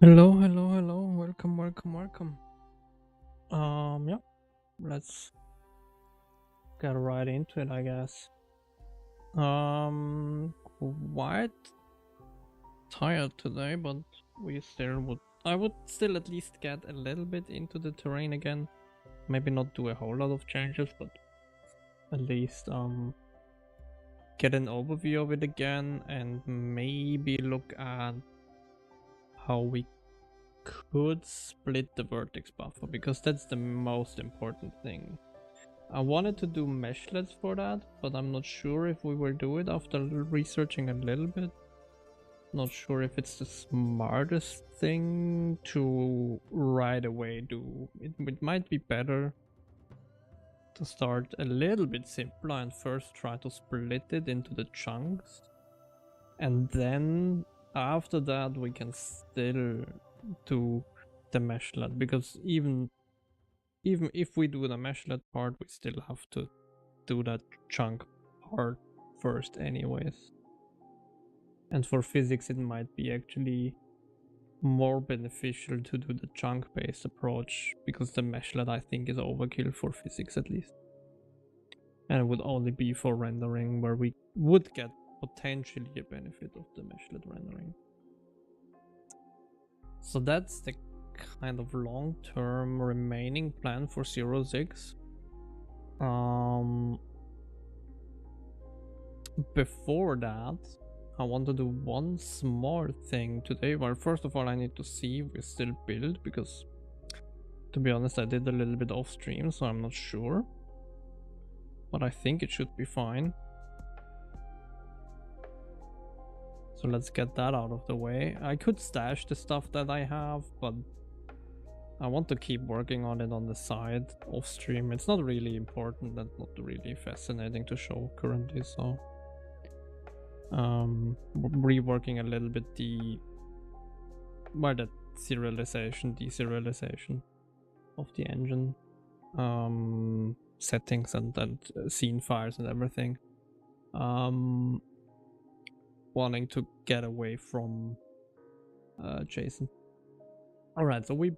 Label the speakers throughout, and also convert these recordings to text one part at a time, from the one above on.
Speaker 1: Hello, hello, hello. Welcome, welcome, welcome. Yeah, let's get right into it, I guess. Quite tired today, but I would still at least get a little bit into the terrain again. Maybe not do a whole lot of changes, but at least get an overview of it again and maybe look at how we could split the vertex buffer, because that's the most important thing. I wanted to do meshlets for that, but I'm not sure if we will do it after researching a little bit. Not sure if it's the smartest thing to right away do. It might be better to start a little bit simpler and first try to split it into the chunks. And then after that we can still do the meshlet, because even if we do the meshlet part, we still have to do that chunk part first anyways. And for physics it might be actually more beneficial to do the chunk based approach, because the meshlet I think is overkill for physics at least. And it would only be for rendering, where we would get potentially a benefit of the meshlet rendering. So that's the kind of long-term remaining plan for 06. Before that, I want to do one small thing today. Well, first of all, I need to see if we still build, because to be honest, I did a little bit off stream, so I'm not sure. But I think it should be fine. So let's get that out of the way. I could stash the stuff that I have, but I want to keep working on it on the side off stream. It's not really important and not really fascinating to show currently, so reworking a little bit the serialization, deserialization of the engine, settings and scene files and everything. Wanting to get away from JSON. Alright, so we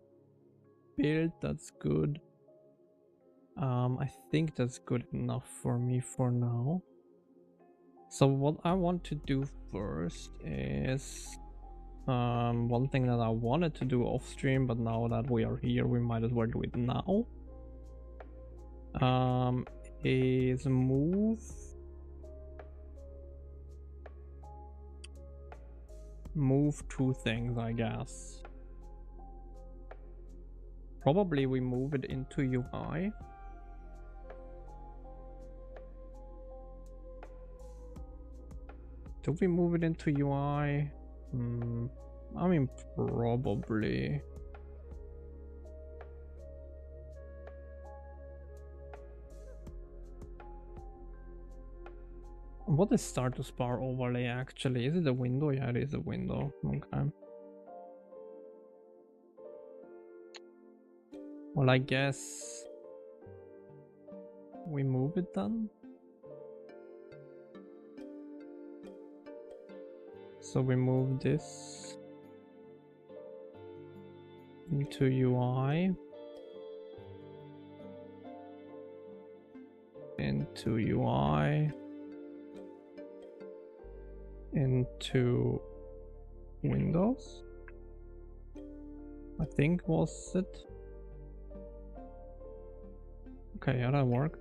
Speaker 1: built, that's good. I think that's good enough for me for now. So what I want to do first is one thing that I wanted to do off stream, but now that we are here, we might as well do it now. Is move two things, I guess. Probably we move it into UI. Do we move it into UI? I mean, probably. What is status bar overlay actually? Is it a window? Yeah, it is a window. Okay. Well, I guess we move it then. So we move this into UI, into UI, into Windows, I think was it. Okay, yeah, that worked.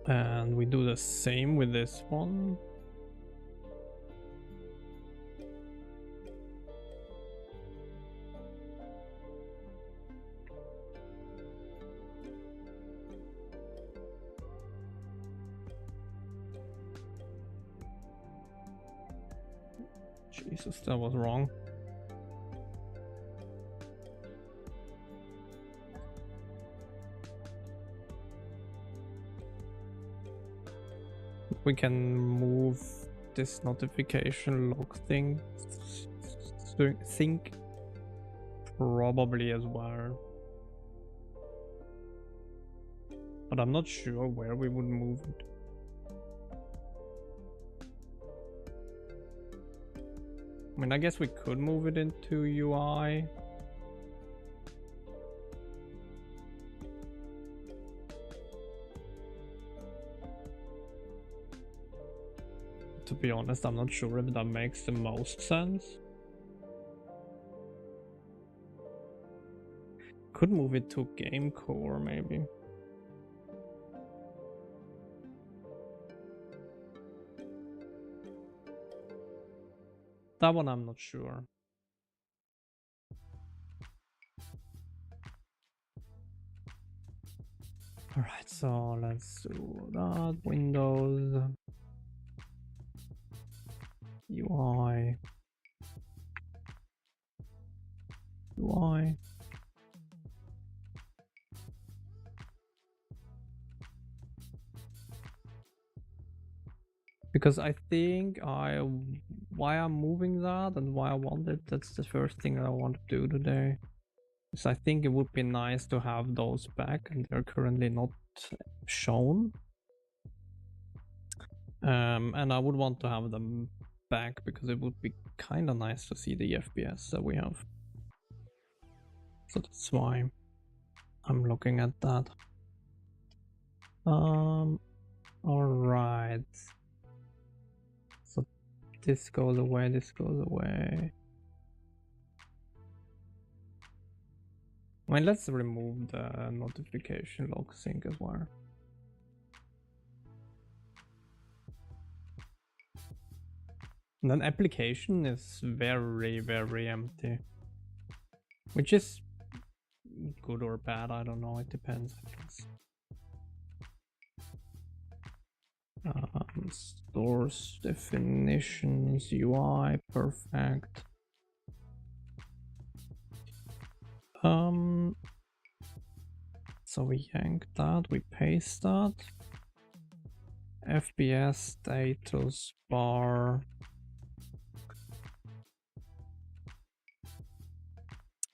Speaker 1: And we do the same with this one. Jesus, that was wrong. We can move this notification log thing sync probably as well, but I'm not sure where we would move it. I mean, I guess we could move it into UI. To be honest, I'm not sure if that makes the most sense. Could move it to game core maybe. That one I'm not sure. Alright, so let's do that. Windows, UI, UI. Because I think why I'm moving that and why I want it, that's the first thing I want to do today. Is I think it would be nice to have those back, and they're currently not shown. And I would want to have them back because it would be kind of nice to see the FPS that we have. So that's why I'm looking at that. All right. So this goes away, this goes away. I mean, let's remove the notification log sync as well. And then application is very, very empty. Which is good or bad, I don't know, it depends, I guess. Source definitions, UI, perfect. So we yank that, we paste that. FPS status bar.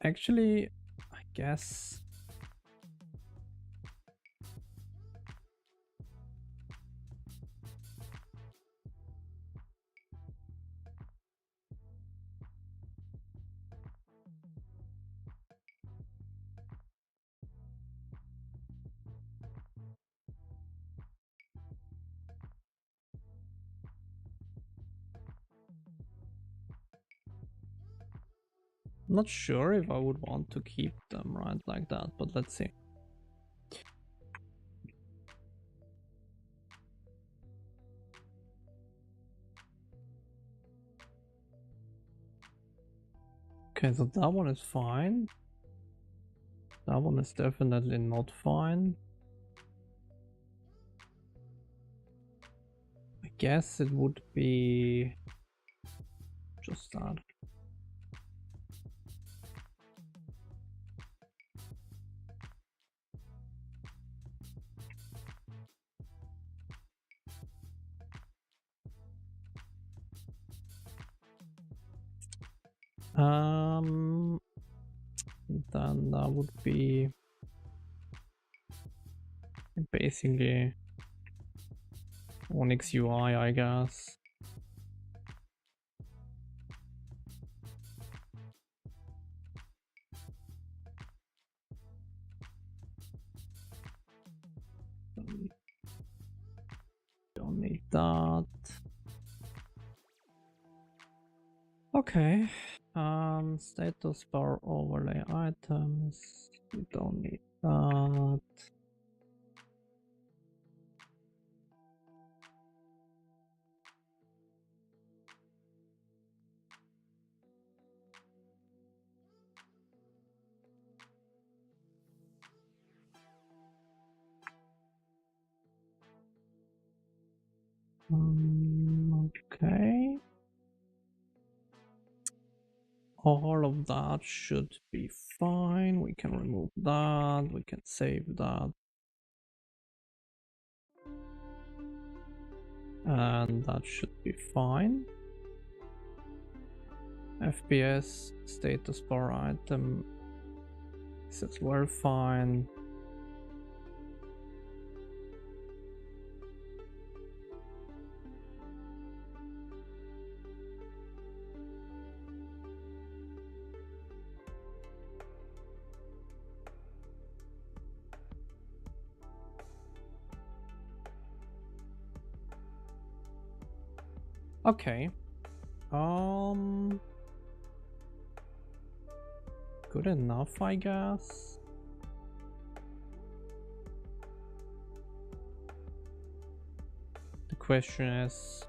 Speaker 1: Actually, I guess I'm not sure if I would want to keep them right like that, but let's see. Okay, so that one is fine. That one is definitely not fine. I guess it would be just that. Then that would be basically Onyx UI, I guess. Don't need that. Okay. Status bar overlay items. We don't need that. Okay. All of that should be fine. We can remove that. We can save that. And that should be fine. FPS status bar item is as well fine. Okay. Good enough, I guess. The question is,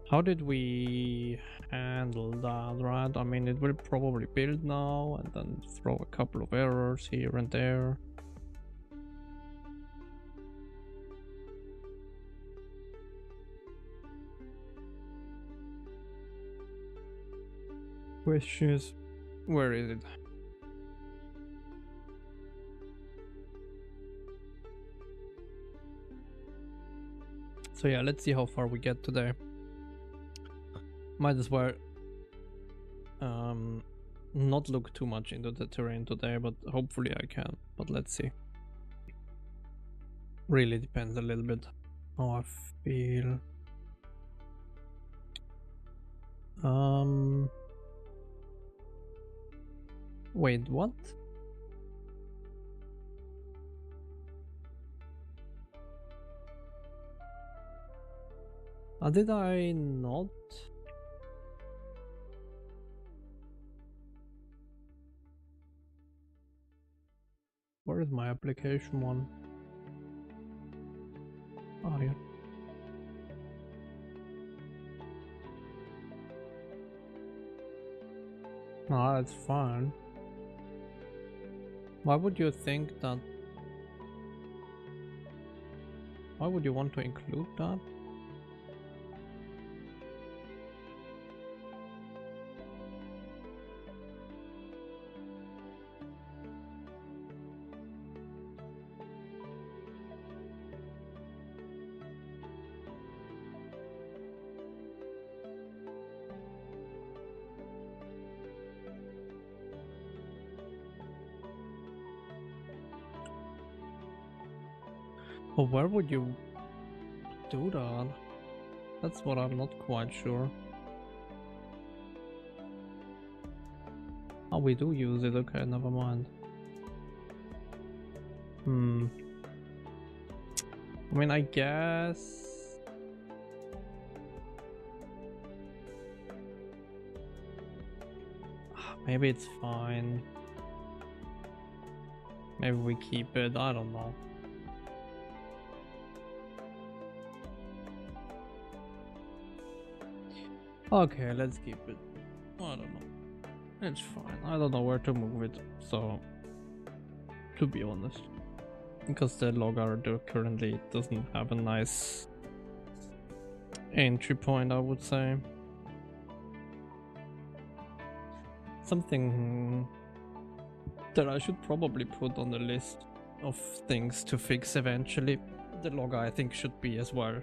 Speaker 1: how did we handle that, right? I mean, it will probably build now and then throw a couple of errors here and there. Question is, where is it? So yeah, let's see how far we get today. Might as well not look too much into the terrain today, but hopefully I can. But let's see. Really depends a little bit how I feel. Wait, what? Did I not? Where is my application one? Oh, yeah. No, that's fine. Why would you think that? Why would you want to include that? Or where would you do that? That's what I'm not quite sure. Oh, we do use it. Okay, never mind. I mean, I guess... Maybe it's fine. Maybe we keep it. I don't know. Okay, let's keep it. I don't know. It's fine. I don't know where to move it. So, to be honest. Because the logger currently doesn't have a nice entry point, I would say. Something that I should probably put on the list of things to fix eventually. The logger, I think, should be as well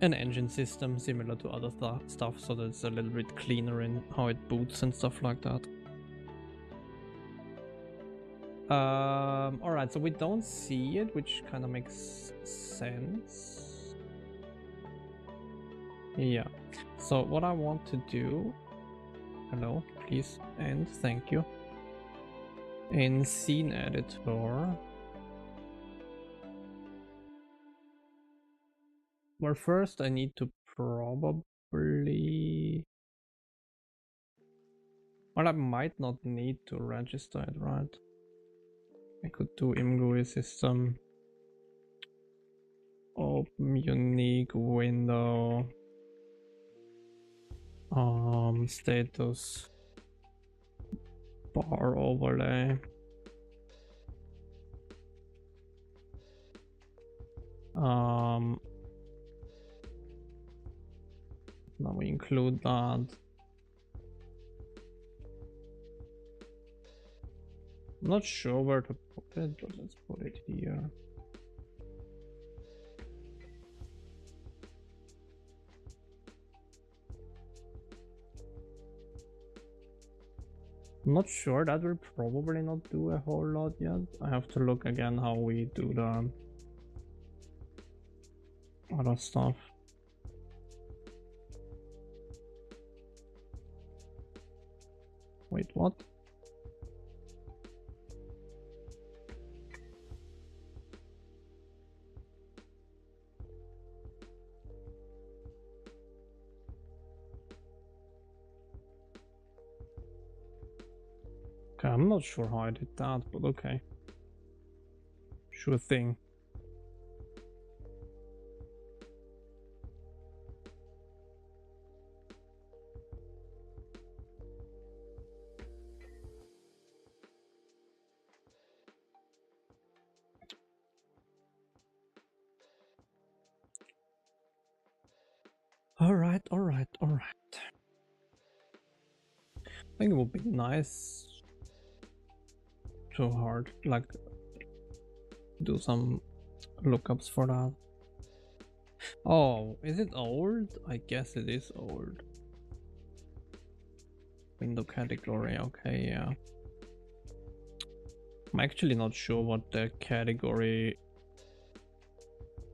Speaker 1: an engine system similar to other stuff, so that it's a little bit cleaner in how it boots and stuff like that. Alright, so we don't see it, which kind of makes sense. Yeah, so what I want to do, hello, please, and thank you. In scene editor, well, first I need to probably, well, I might not need to register it, right? I could do imgui system, open unique window, status bar overlay. Now we include that. I'm not sure where to put it, but let's put it here. I'm not sure, that will probably not do a whole lot yet. I have to look again how we do the other stuff. Wait, what? Okay, I'm not sure how I did that, but okay. Sure thing. Alright. I think it would be nice to hard, like, do some lookups for that. Oh, is it old? I guess it is old. Window category, okay, yeah. I'm actually not sure what category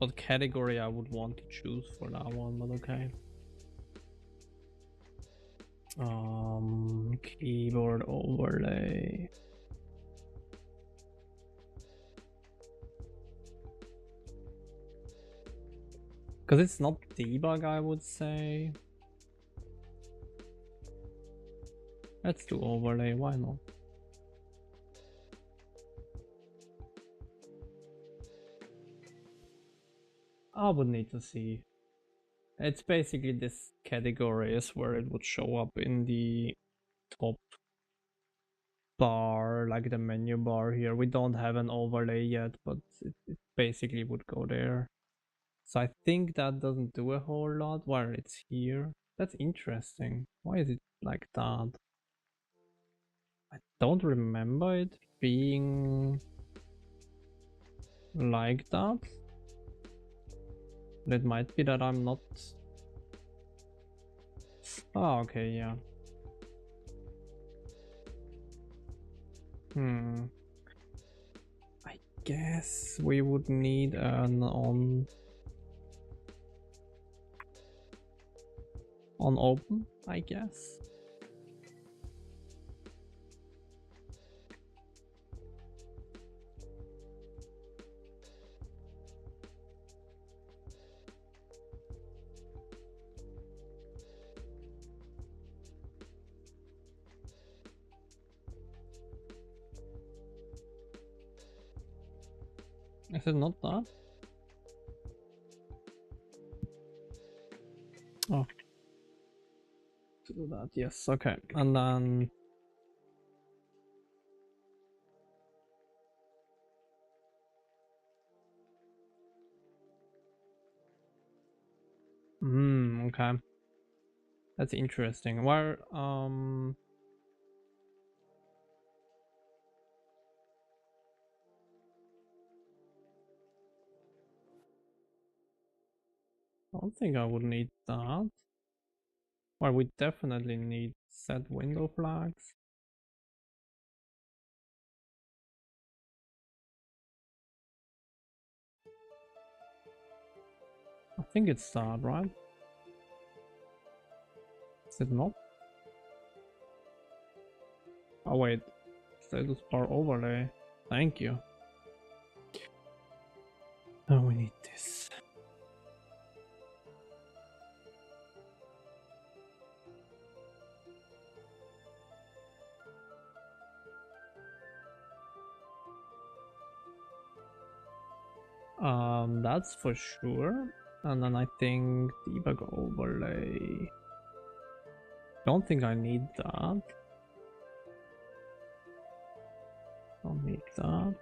Speaker 1: I would want to choose for that one, but okay. Keyboard overlay. Because it's not debug, I would say. Let's do overlay, why not? I would need to see. It's basically this category is where it would show up in the top bar, like the menu bar here. We don't have an overlay yet, but it basically would go there. So I think that doesn't do a whole lot while it's here. That's interesting. Why is it like that? I don't remember it being like that. But it might be that I'm not... Oh, okay, yeah. I guess we would need an on open, I guess. Is it not that? Oh. To do that, yes, okay. And then... okay. That's interesting. Where, I don't think I would need that. Well, we definitely need set window flags. I think it's that, right? Is it not? Oh wait, status bar overlay. Thank you. Now we need this. That's for sure. And then I think debug overlay. Don't think I need that. Don't need that.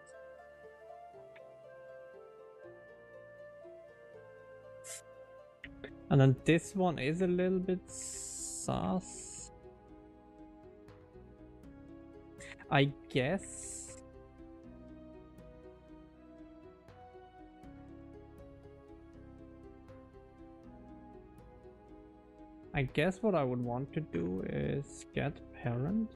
Speaker 1: And then this one is a little bit sus. I guess. I guess what I would want to do is get parent.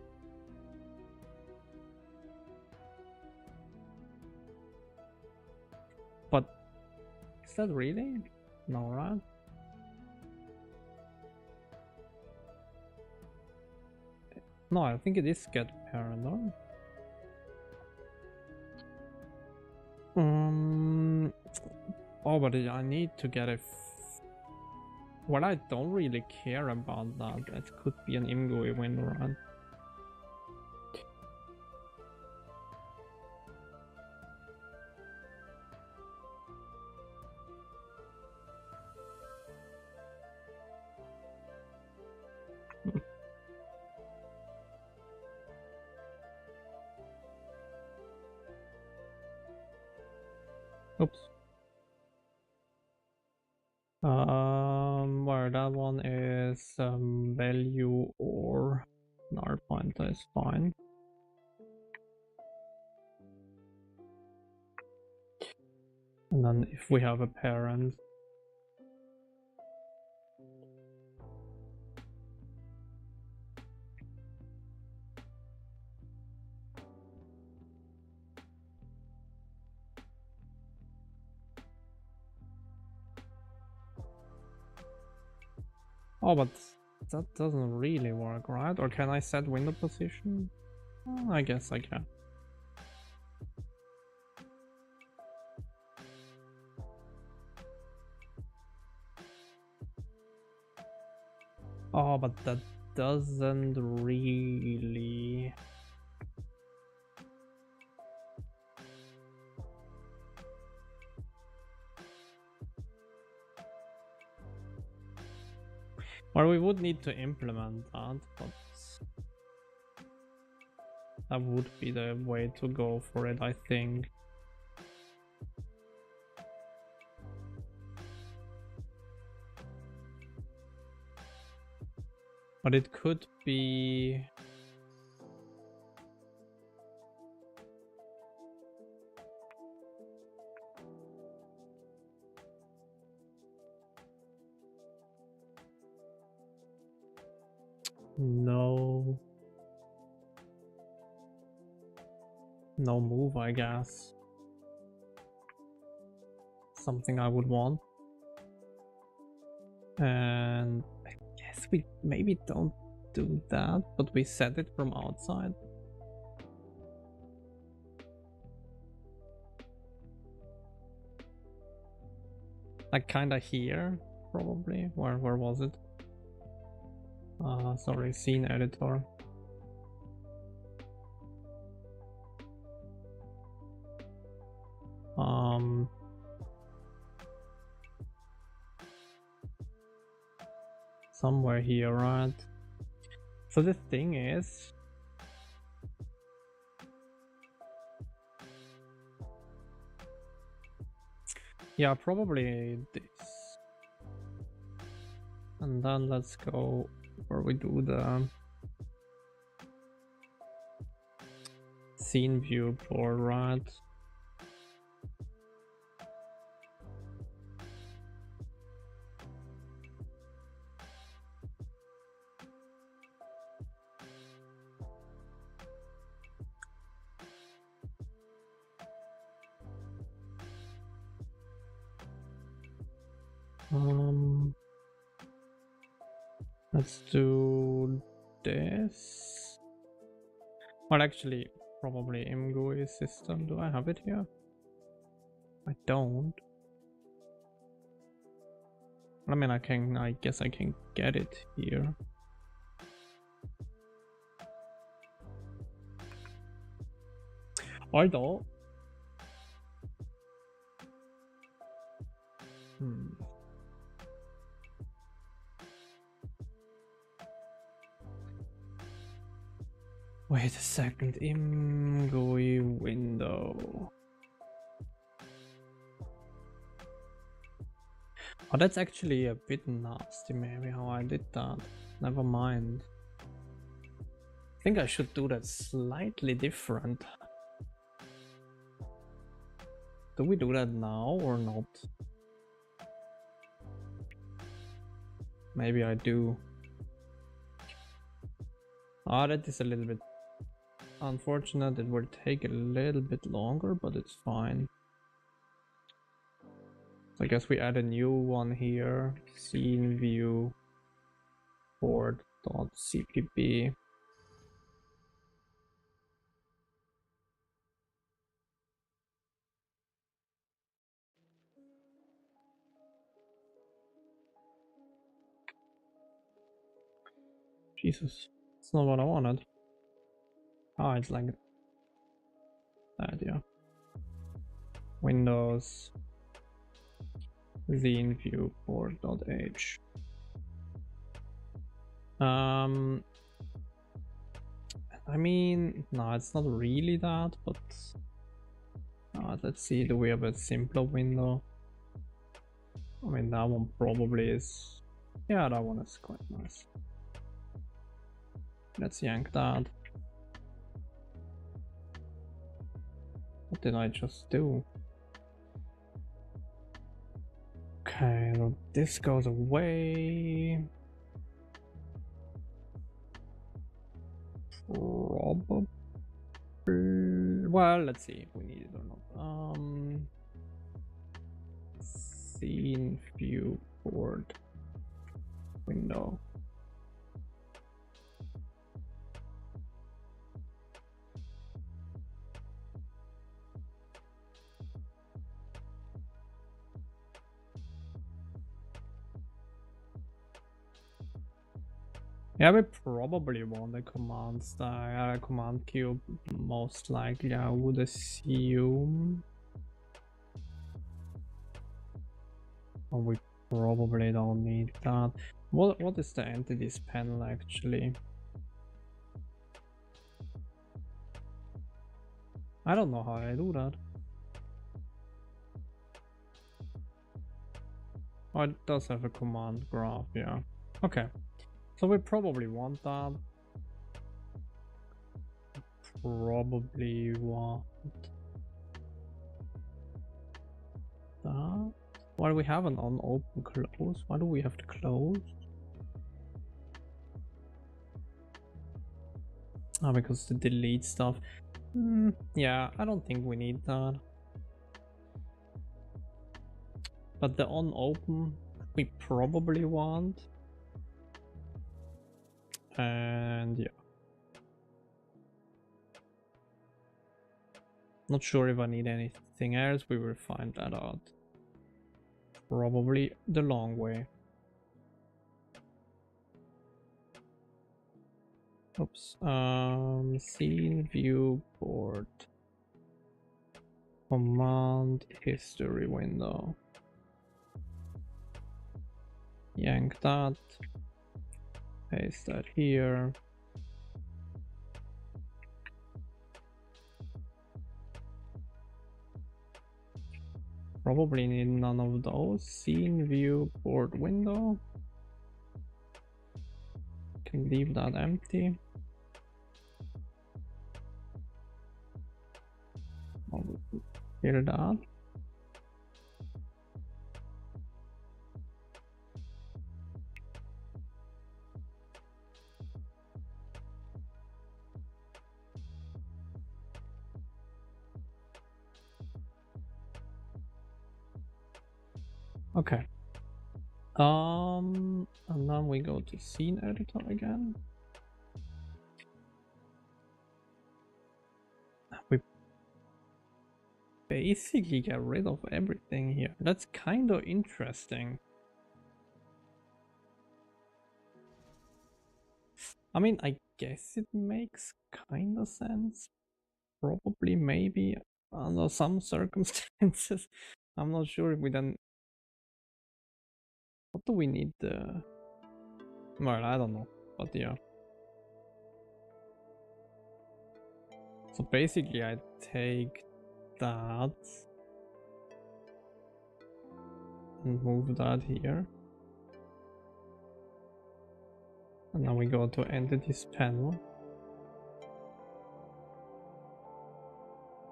Speaker 1: But is that really? No, right? No, I think it is get parent, no? Oh, but I need to get a... Well, I don't really care about that. It could be an IMGUI window, right? Oops. Where that one is value or null pointer is fine. And then if we have a parent, oh, but that doesn't really work, right? Or can I set window position? I guess I can. Oh, but that doesn't really... Well, we would need to implement that, but that would be the way to go for it, I think. But it could be... No move, I guess. Something I would want. And I guess we maybe don't do that, but we set it from outside. Like kinda here, probably. Where was it? Sorry, scene editor. Somewhere here, right? So the thing is, yeah, probably this. And then let's go where we do the scene viewport, right? Let's do this. Well, actually, probably ImGUI system. Do I have it here? I don't. I mean, I guess I can get it here. Although, wait a second, ImGUI window. Oh, that's actually a bit nasty, maybe how I did that. Never mind. I think I should do that slightly different. Do we do that now or not? Maybe I do. Ah, that is a little bit unfortunate. It will take a little bit longer, but it's fine. So I guess we add a new one here. Scene view port.cpp. Jesus, it's not what I wanted. Ah, it's like that, yeah. Windows scene view port.h. I mean, no, it's not really that, but Let's see, do we have a simpler window? I mean, that one probably is... Yeah, that one is quite nice. Let's yank that. What did I just do? Okay, so this goes away. Probably. Well, let's see if we need it or not. Scene viewport window. Yeah, we probably want a command style, command cube, most likely, I would assume. Oh, we probably don't need that. What is the entities panel actually? I don't know how I do that. Oh, it does have a command graph, yeah. Okay, so we probably want that. Probably want that. Why do we have an on open close? Why do we have to close? Ah, because to delete stuff. Yeah, I don't think we need that. But the on open we probably want. And yeah. Not sure if I need anything else. We will find that out. Probably the long way. Oops. Scene viewport. Command history window. Yank that. Paste that here. Probably need none of those. Scene viewport window. Can leave that empty. I'll clear that. Okay. And then we go to scene editor again. We basically get rid of everything here. That's kind of interesting. I mean, I guess it makes kind of sense. Probably, maybe, under some circumstances. I'm not sure if we then... What do we need the... Well, I don't know, but yeah. So basically I take that and move that here. And now we go to entities panel.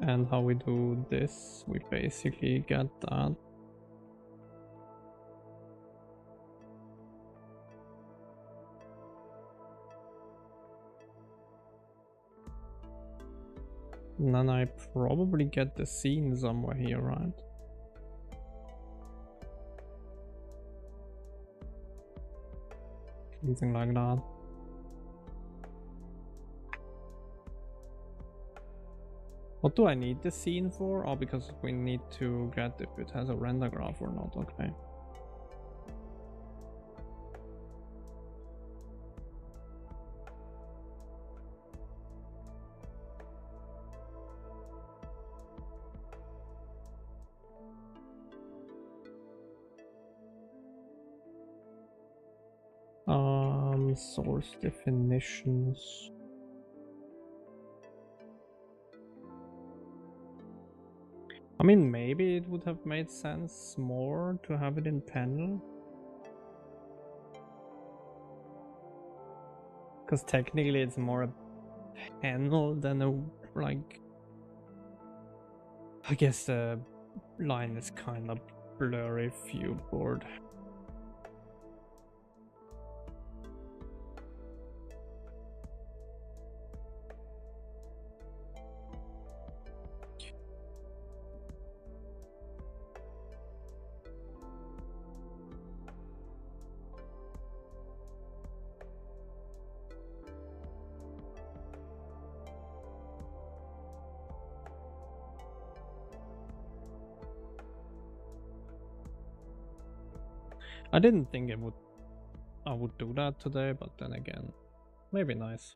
Speaker 1: And how we do this, we basically get that. And then I probably get the scene somewhere here, right? Something like that. What do I need the scene for? Oh, because we need to get if it has a render graph or not, okay. Source definitions. I mean, maybe it would have made sense more to have it in panel. Because technically it's more a panel than a, like... I guess the line is kind of blurry viewport. I didn't think I would do that today, but then again, maybe nice.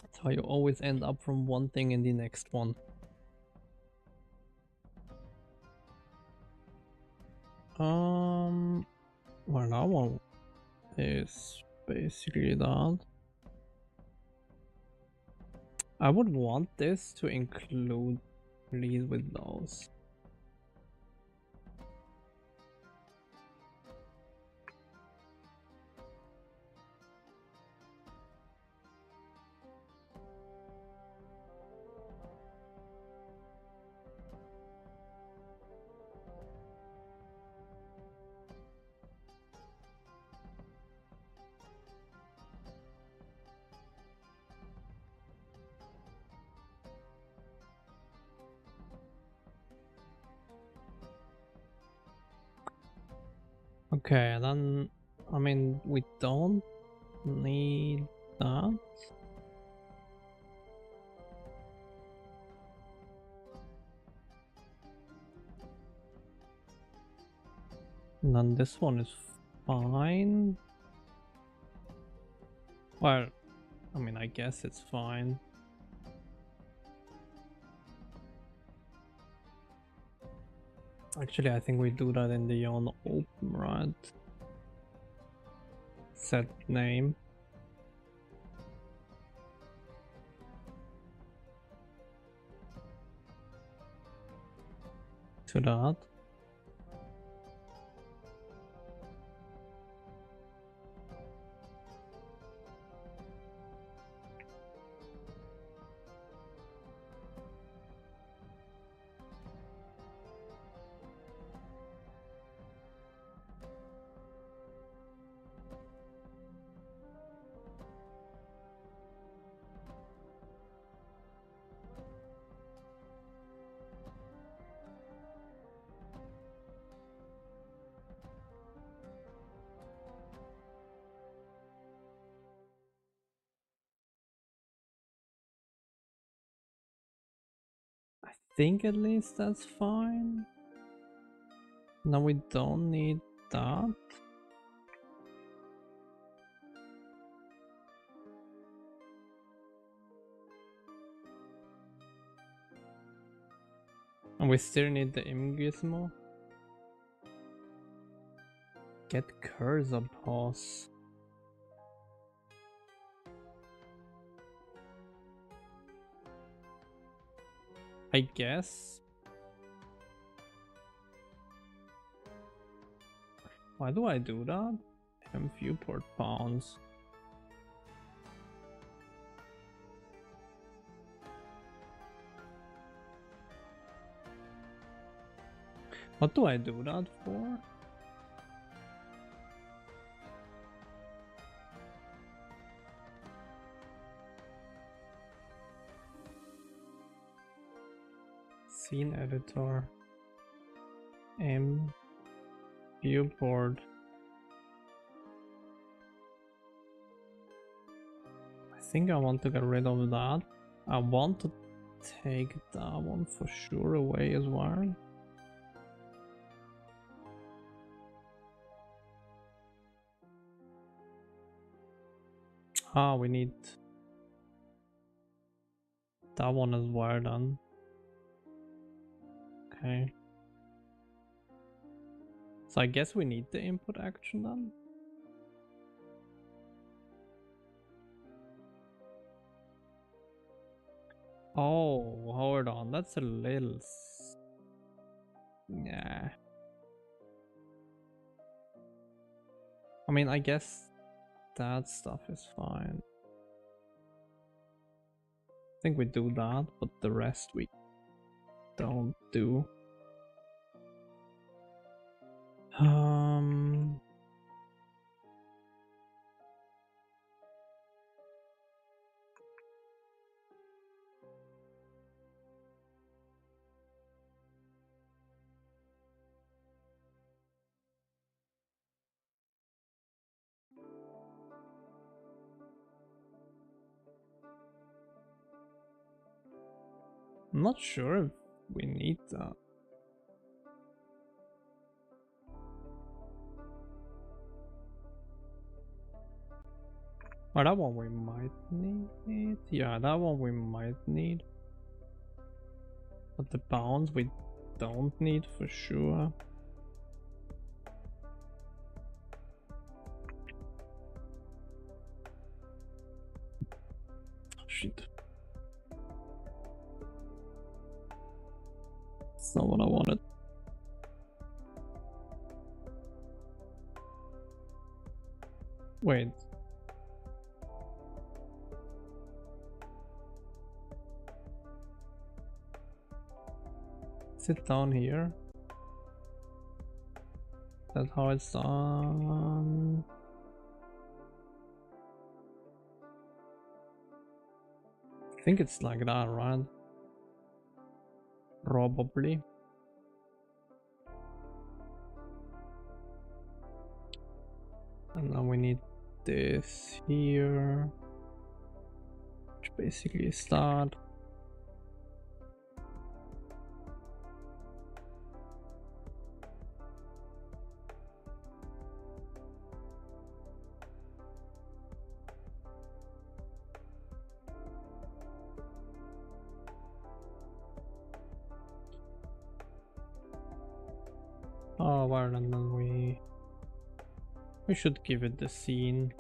Speaker 1: That's how you always end up from one thing in the next one. Well, that one is basically that. I would want this to include lead with those. Okay, then, I mean, we don't need that. And then this one is fine. Well, I mean, I guess it's fine. Actually, I think we do that in the on open, right? Set name. To that. I think at least that's fine. Now we don't need that. And we still need the im gizmo. Get cursor pause. I guess. Why do I do that? Viewport bounds. What do I do that for? Scene editor. Viewport. I think I want to get rid of that. I want to take that one for sure away as well. Ah, we need that one as well then. Okay. So I guess we need the input action then. Oh, hold on, that's a little... Nah. I mean, I guess that stuff is fine. I think we do that, but the rest we don't do. I'm not sure if we need that. Oh, that one we might need. Yeah, that one we might need. But the bounds we don't need for sure. Shit. That's not what I wanted. Wait. Is it down here? That's how it's done. I think it's like that, right? Probably. And now we need this here, which basically is that. Oh, well, and then we should give it the scene.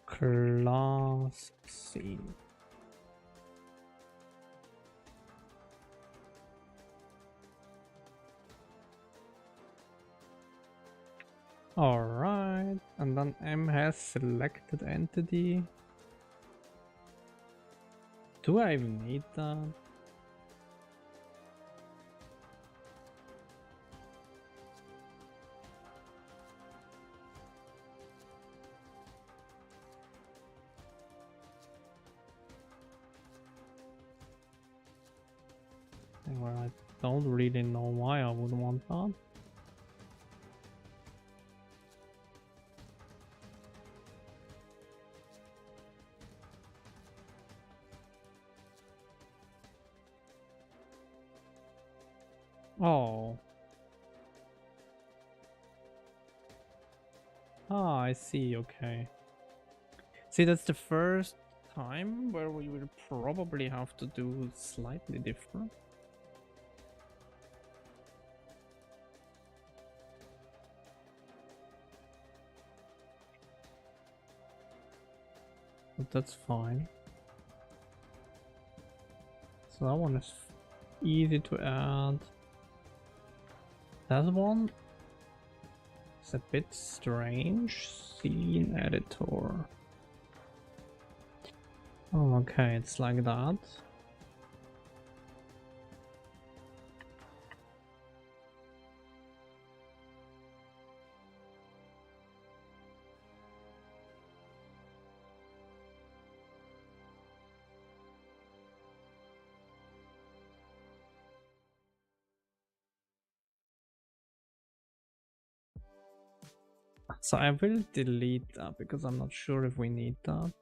Speaker 1: Class scene. Alright, and then M has selected entity. Do I even need that? Well, I don't really know why I would want that. Oh. Ah, I see, okay. See, that's the first time where we will probably have to do slightly different. But that's fine. So that one is easy to add. That one is a bit strange. Scene editor. Oh, okay, it's like that. So I will delete that because I'm not sure if we need that.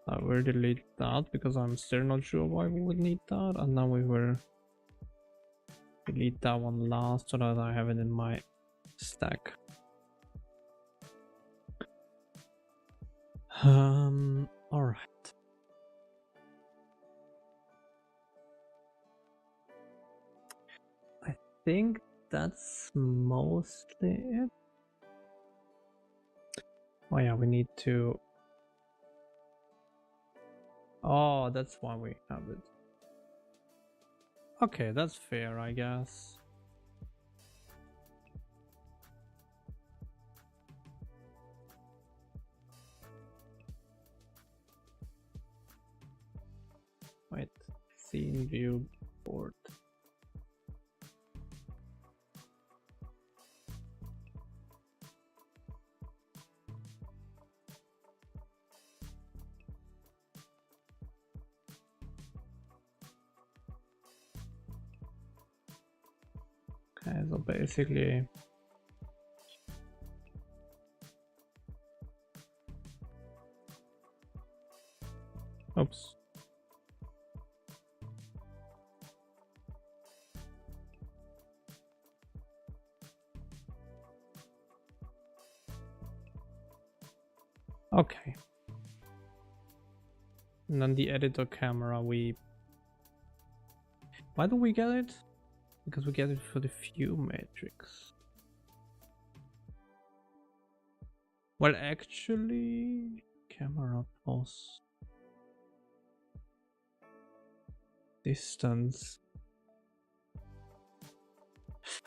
Speaker 1: I will delete that because I'm still not sure why we would need that, and now we will delete that one last so that I have it in my stack. All right. I think that's mostly it. Oh yeah, we need to. Oh, that's why we have it. Okay, that's fair, I guess. Wait, scene view board. Okay, so basically. Oops. Okay. And then the editor camera, why do we get it? Because we get it for the view matrix. Well, actually, camera pause. Distance.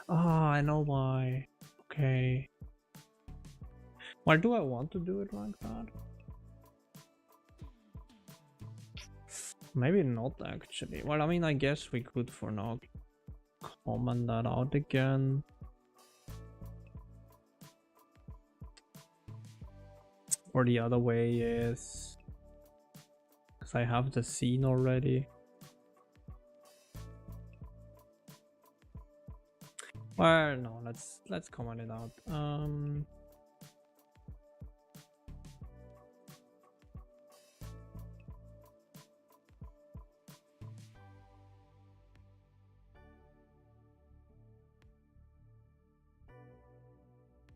Speaker 1: Ah, I know why. Okay. Why do I want to do it like that? Maybe not actually. Well, I mean, I guess we could for now comment that out again. Or the other way is because I have the scene already. Well, no, let's comment it out.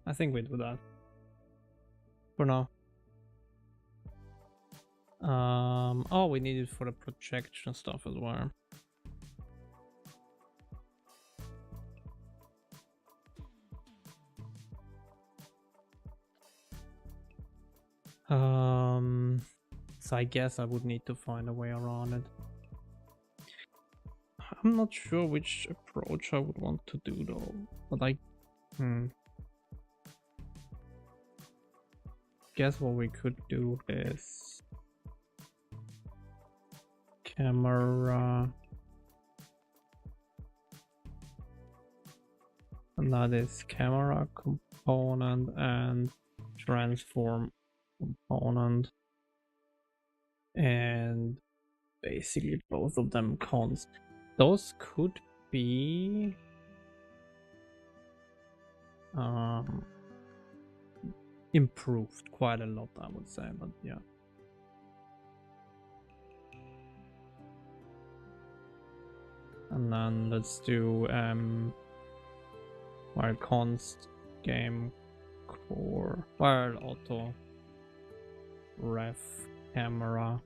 Speaker 1: I think we do that for now. Oh, we need it for the projection stuff as well. So I guess I would need to find a way around it. I'm not sure which approach I would want to do though, but I guess what we could do is camera, and that is camera component and transform component, and basically both of them const. Those could be improved quite a lot, I would say, but yeah. And then let's do while const game core while auto ref camera.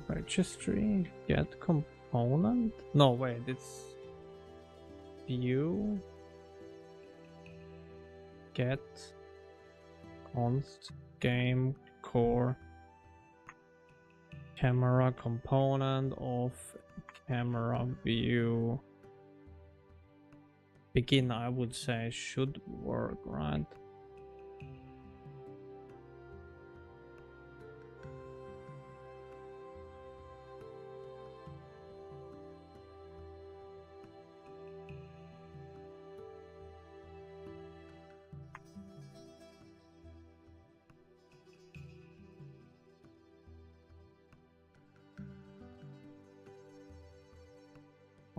Speaker 1: Registry get component. No, wait, it's view get const game core camera component of camera view begin. I would say should work, right?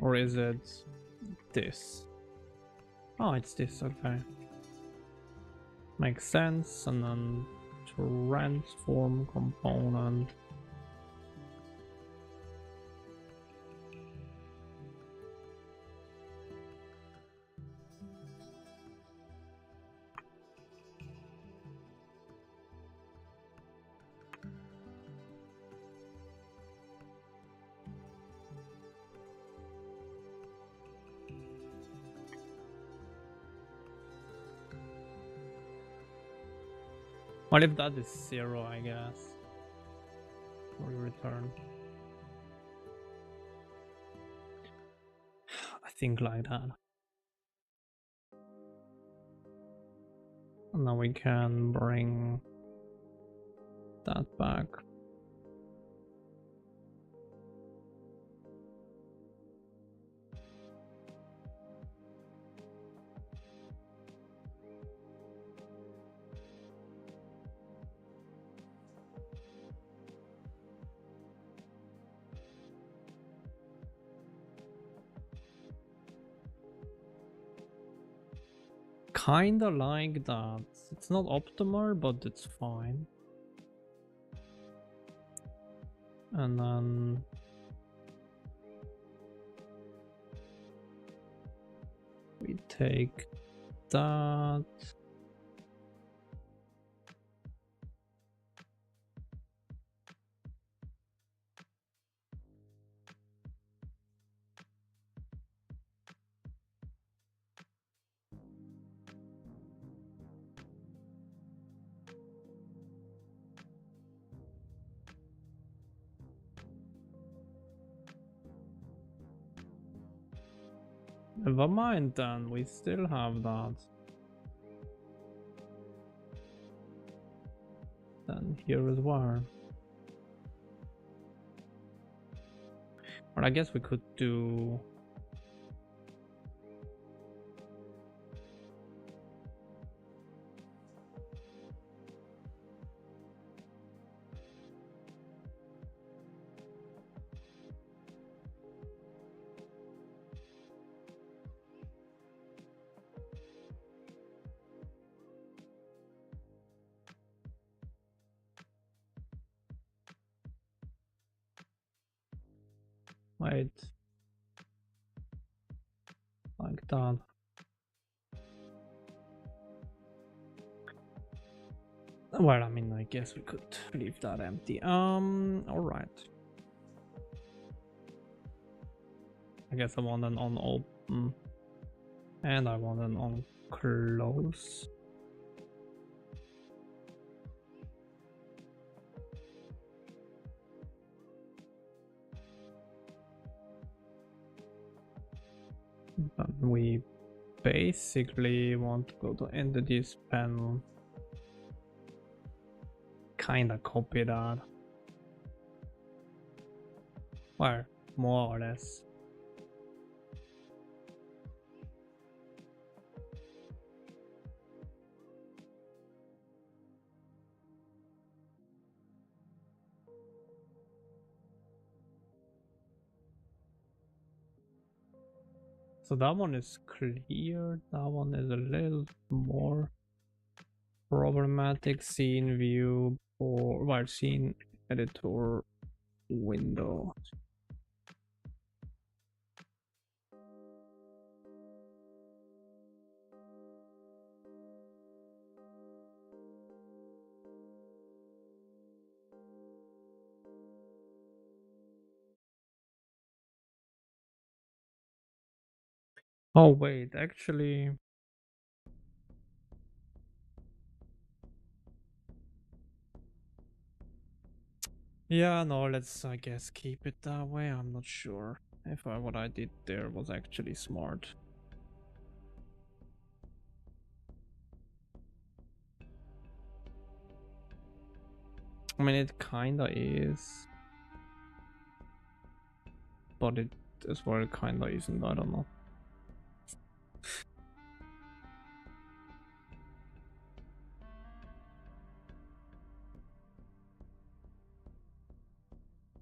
Speaker 1: Or is it this? Oh, it's this, okay. Makes sense, and then transform component. What if that is 0, I guess? We return. I think like that. And now we can bring that back. Kinda like that. It's not optimal, but it's fine. And then we take that. Never mind then, we still have that. Then here as well. Or I guess we could do... Wait. Like that. Well, I mean, I guess we could leave that empty. Alright. I guess I want an on open. And I want an on close. But we basically want to go to entities panel. Kinda copy that. Well, more or less. So that one is clear. That one is a little more problematic. Scene view or well, scene editor window. Oh wait, actually, yeah, no, let's I guess keep it that way. I'm not sure if what I did there was actually smart. I mean, it kinda is, but it as well kinda isn't. I don't know.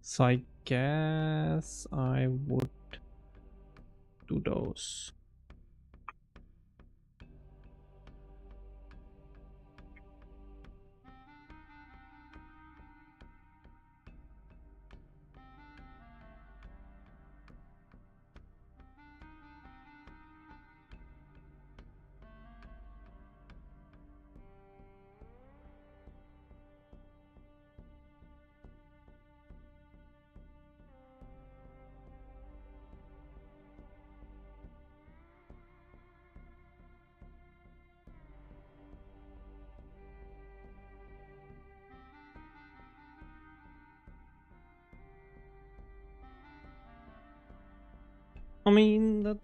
Speaker 1: So I guess I would do those. I mean, that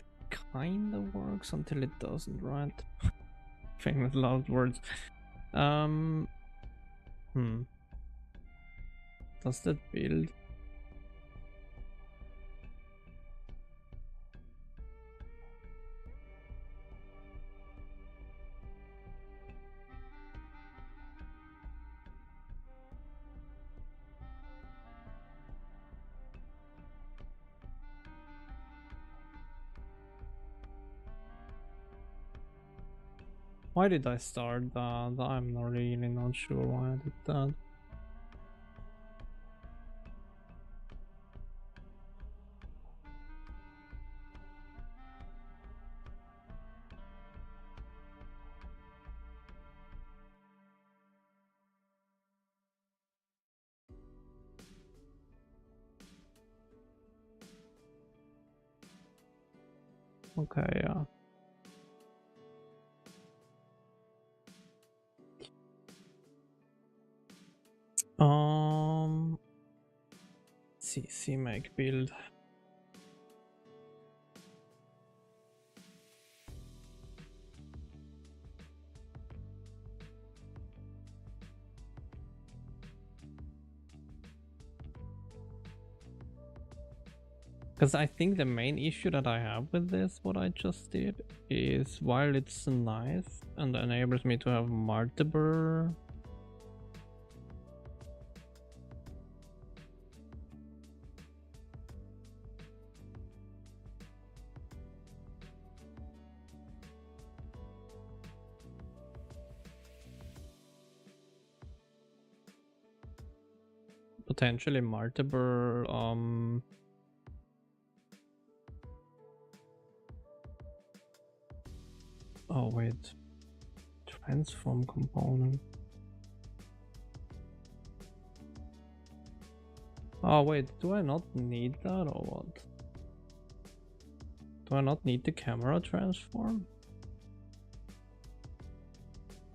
Speaker 1: kind of works until it doesn't, right? Famous loud words. Hmm. Does that build? Why did I start that? I'm really not sure why I did that. Okay, yeah. CC make build. Because I think the main issue that I have with this, what I just did, is while it's nice and enables me to have multiple potentially multiple oh wait, transform component. Oh wait, do I not need that or what? Do I not need the camera transform?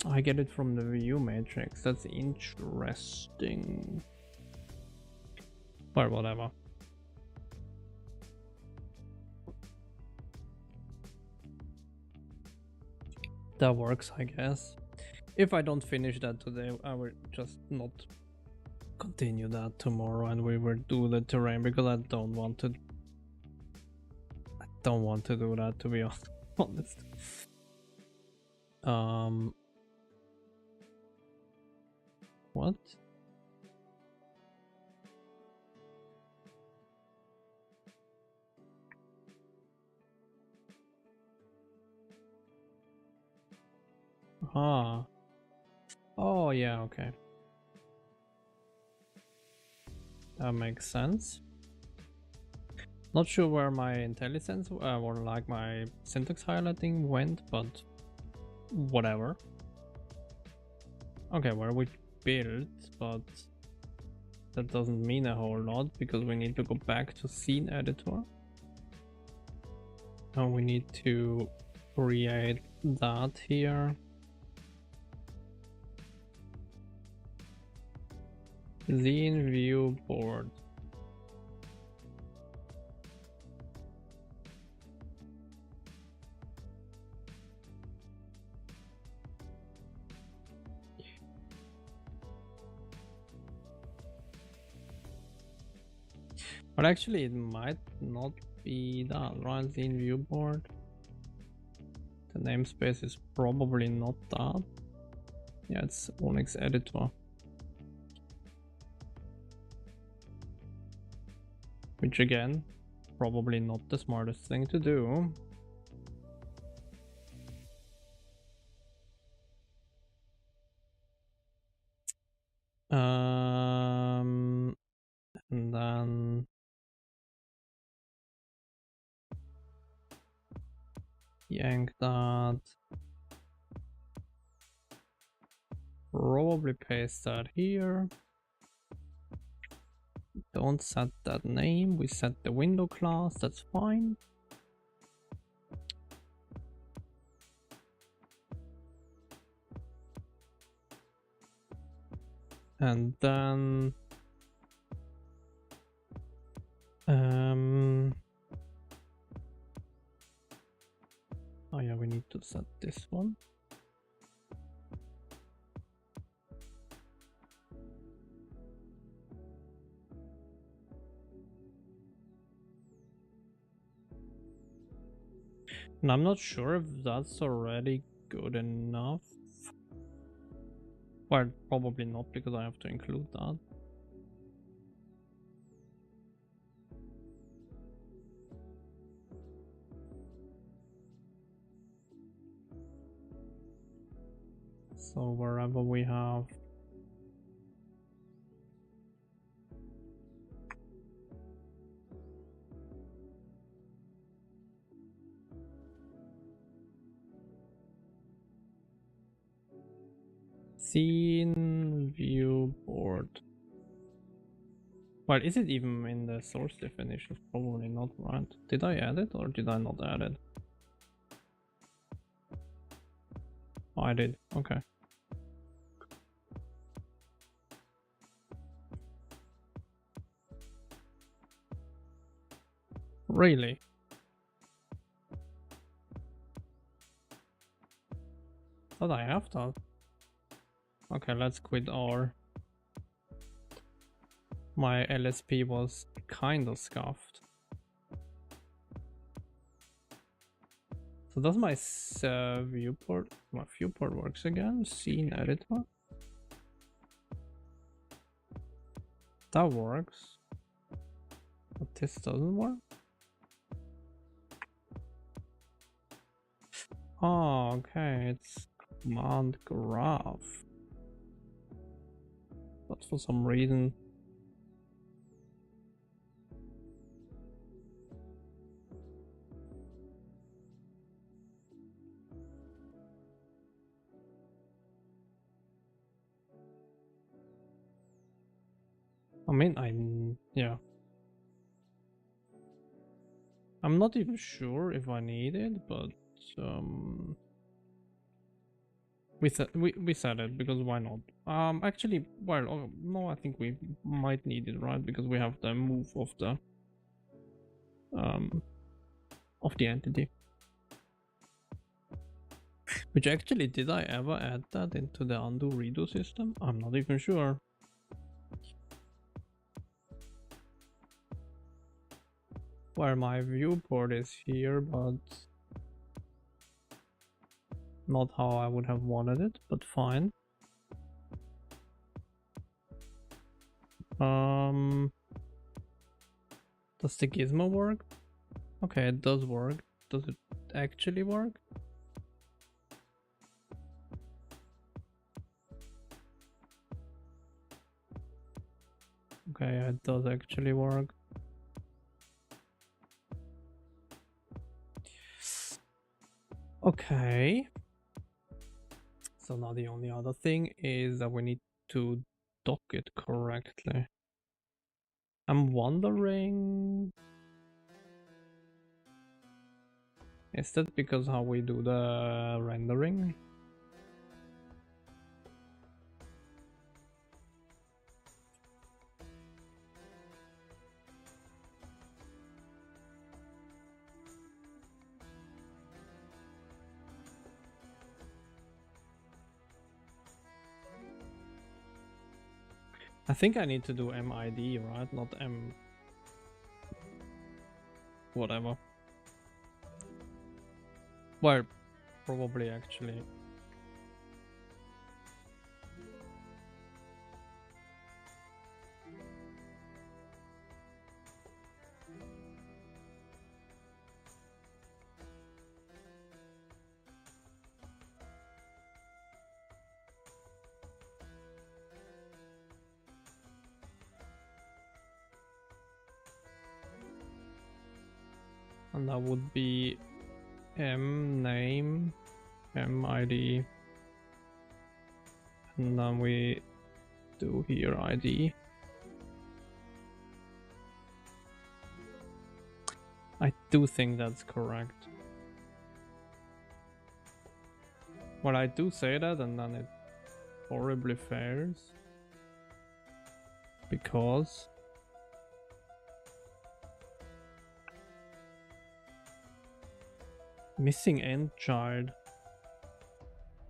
Speaker 1: I get it from the view matrix. That's interesting. But whatever. That works, I guess. If I don't finish that today, I will just not continue that tomorrow and we will do the terrain because I don't want to do that, to be honest. What? Ah. Oh yeah, okay. That makes sense. Not sure where my intelligence or like my syntax highlighting went, but whatever. Okay, where we built, but that doesn't mean a whole lot because we need to go back to scene editor. Now we need to create that here. Scene view board. But actually it might not be that, right? Scene view board. The namespace is probably not that. Yeah, it's Onyx editor. Which again Probably not the smartest thing to do. And then yank that. Probably paste that here. Don't set that name. We set the window class. That's fine. And then oh yeah, we need to set this one. And I'm not sure if that's already good enough. Well, probably not, because I have to include that. So wherever we have scene viewport. Well, is it even in the source definition? Probably not, right? Did I add it or did I not add it? Oh, I did. Okay. Really? Thought I have that. Okay, let's quit R. My LSP was kind of scuffed. So does my viewport works again? Scene editor? That works. But this doesn't work? Oh, okay, it's command graph. But for some reason I mean, yeah. I'm not even sure if I need it, but we said it because why not? Actually, well, no, I think we might need it, right? Because we have the move of the entity. Which actually, did I ever add that into the undo redo system? I'm not even sure. Where my viewport is here, but not how I would have wanted it, but fine. Does the gizmo work? Okay, it does work. Does it actually work? Okay, it does actually work. Okay. So now the only other thing is that we need to dock it correctly. I'm wondering, is that because how we do the rendering? I think I need to do MID, right? Not M... whatever. Well, probably actually. and that would be m name, m id, and then we do here id. I do think that's correct. Well, I do say that and then it horribly fails. Because missing end child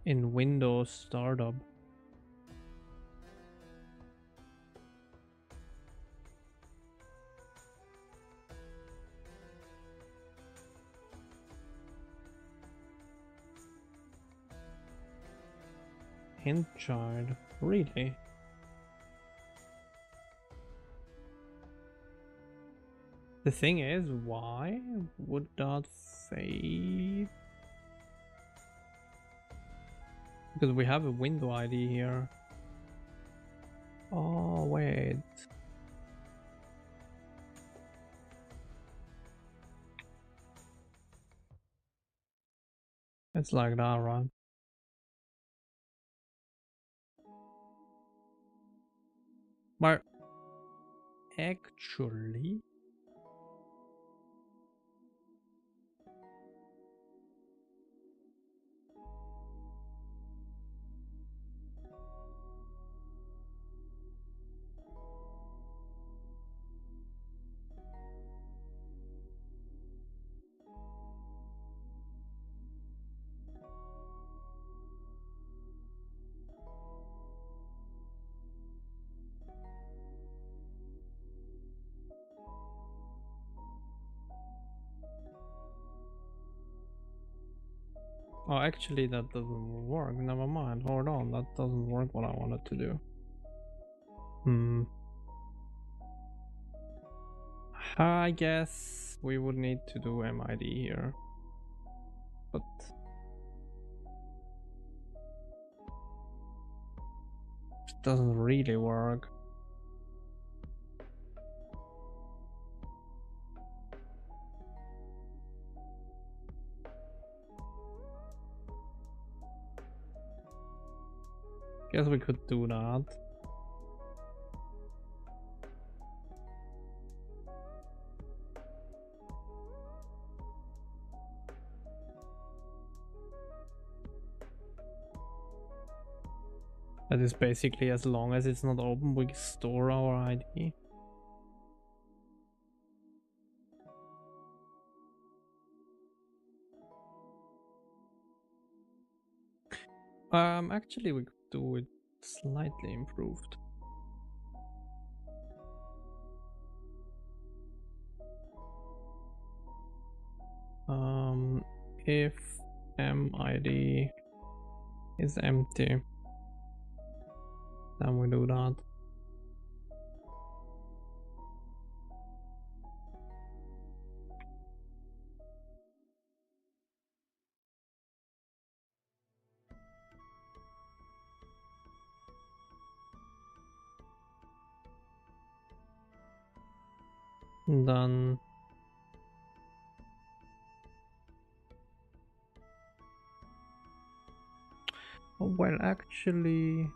Speaker 1: in Windows startup. End child, really? The thing is, why would that fade? Because we have a window ID here. Oh, wait. It's like that, right? But actually, oh, actually that doesn't work. Never mind. Hold on, that doesn't work what I wanted to do. I guess we would need to do MID here, but it doesn't really work. Guess we could do that. That is basically, as long as it's not open, we store our ID. Actually we could do it slightly improved. If MID is empty, then we do that. And then well, actually,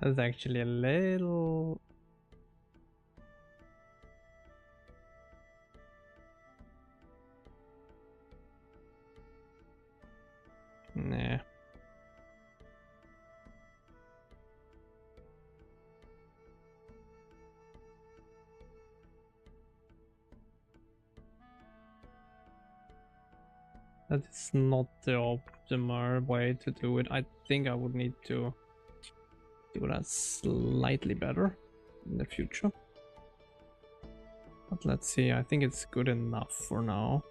Speaker 1: that's actually a little. Nah. That is not the optimal way to do it. I think I would need to do that slightly better in the future. But let's see, I think it's good enough for now.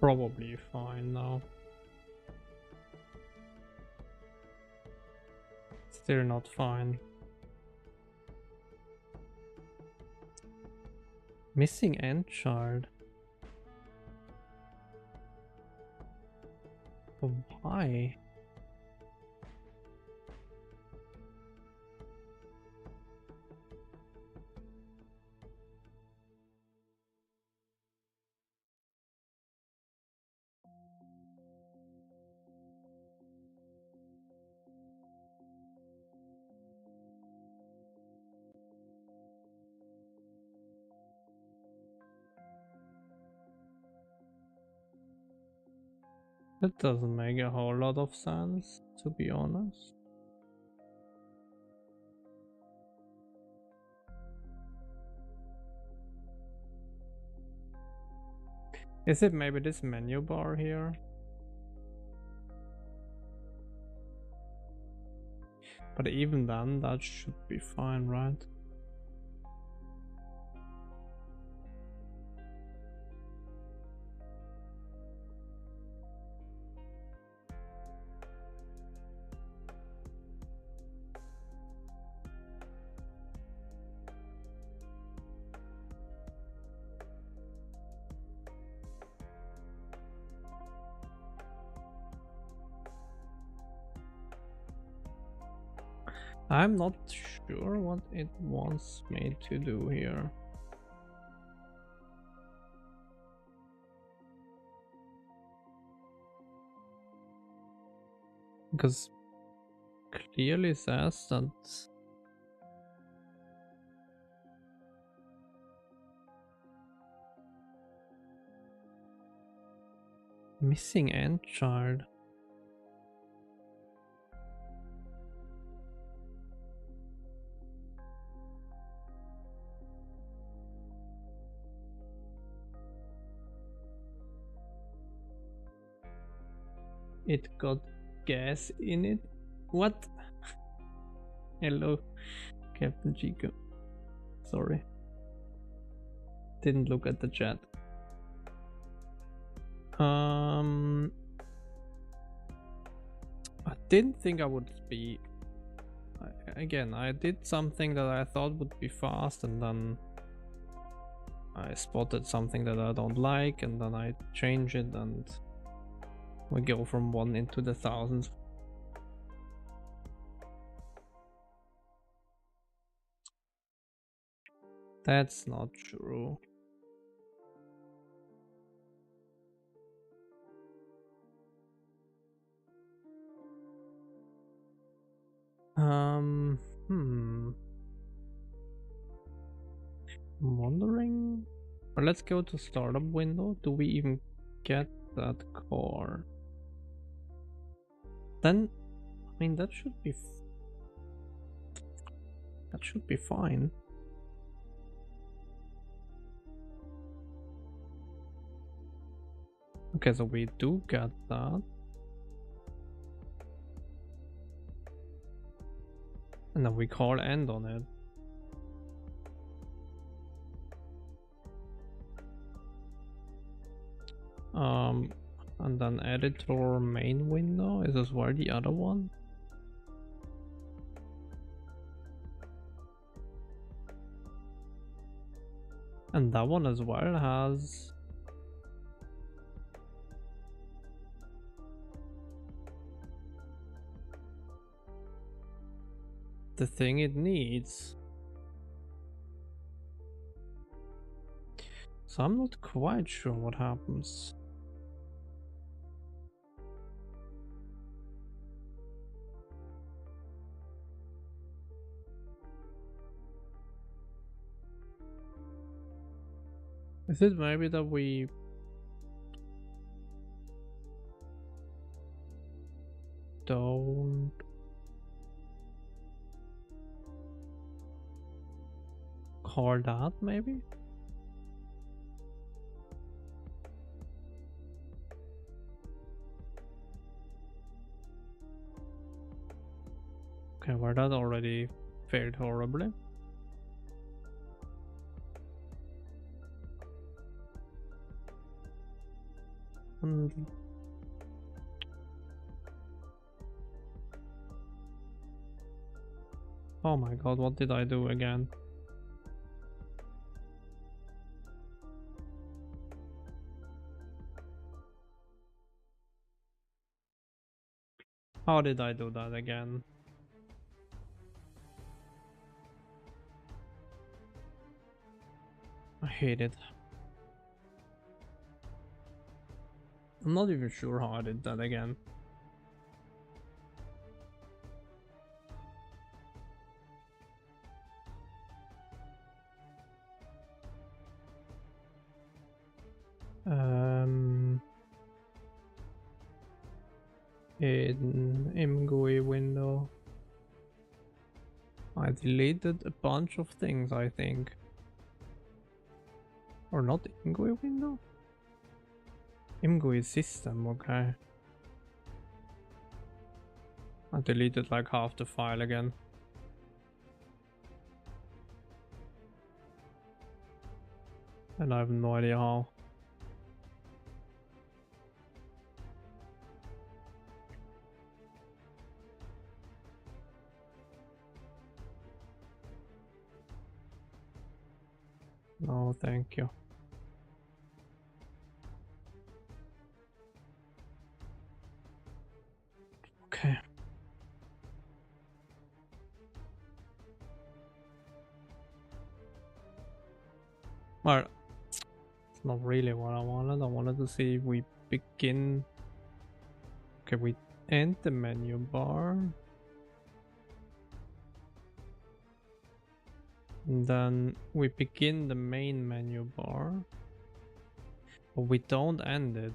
Speaker 1: Probably fine now. Still not fine. Missing end child. But why? That doesn't make a whole lot of sense, to be honest. Is it maybe this menu bar here? But even then, that should be fine, right? I'm not sure what it wants me to do here. Because clearly says that missing end child. It got gas in it. What? Hello, Captain Chico. Sorry. Didn't look at the chat. I didn't think I would be. Again, I did something that I thought would be fast, and then I spotted something that I don't like, and then I change it, and we go from 1 into the thousands. That's not true. I'm wondering. Well, let's go to startup window. Do we even get that car? Then, I mean, that should be fine. Okay, so we do get that. And then we call end on it. And then editor main window is as well the other one. And that one as well has the thing it needs. So I'm not quite sure what happens. Is it maybe that we don't call that maybe? Okay, well that already failed horribly. happened? Oh my god, what did I do again? How did I do that again? I hate it. I'm not even sure how I did that again. In ImGUI window, I deleted a bunch of things, I think. Or not ImGUI window? ImGUI system, okay. I deleted like half the file again. And I have no idea how. No, thank you. Okay. Well, it's not really what I wanted. I wanted to see if we begin. Okay, we end the menu bar. And then we begin the main menu bar. But we don't end it.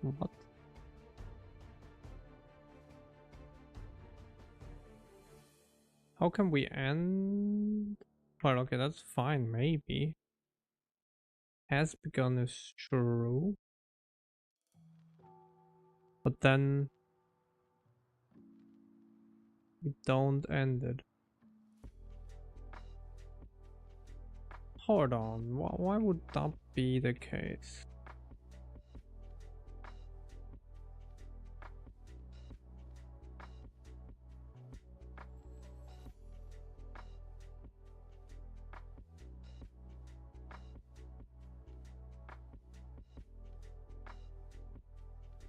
Speaker 1: What? How can we end? Well, okay, that's fine, maybe. Has begun is true. But then we don't end it. Hold on, why would that be the case?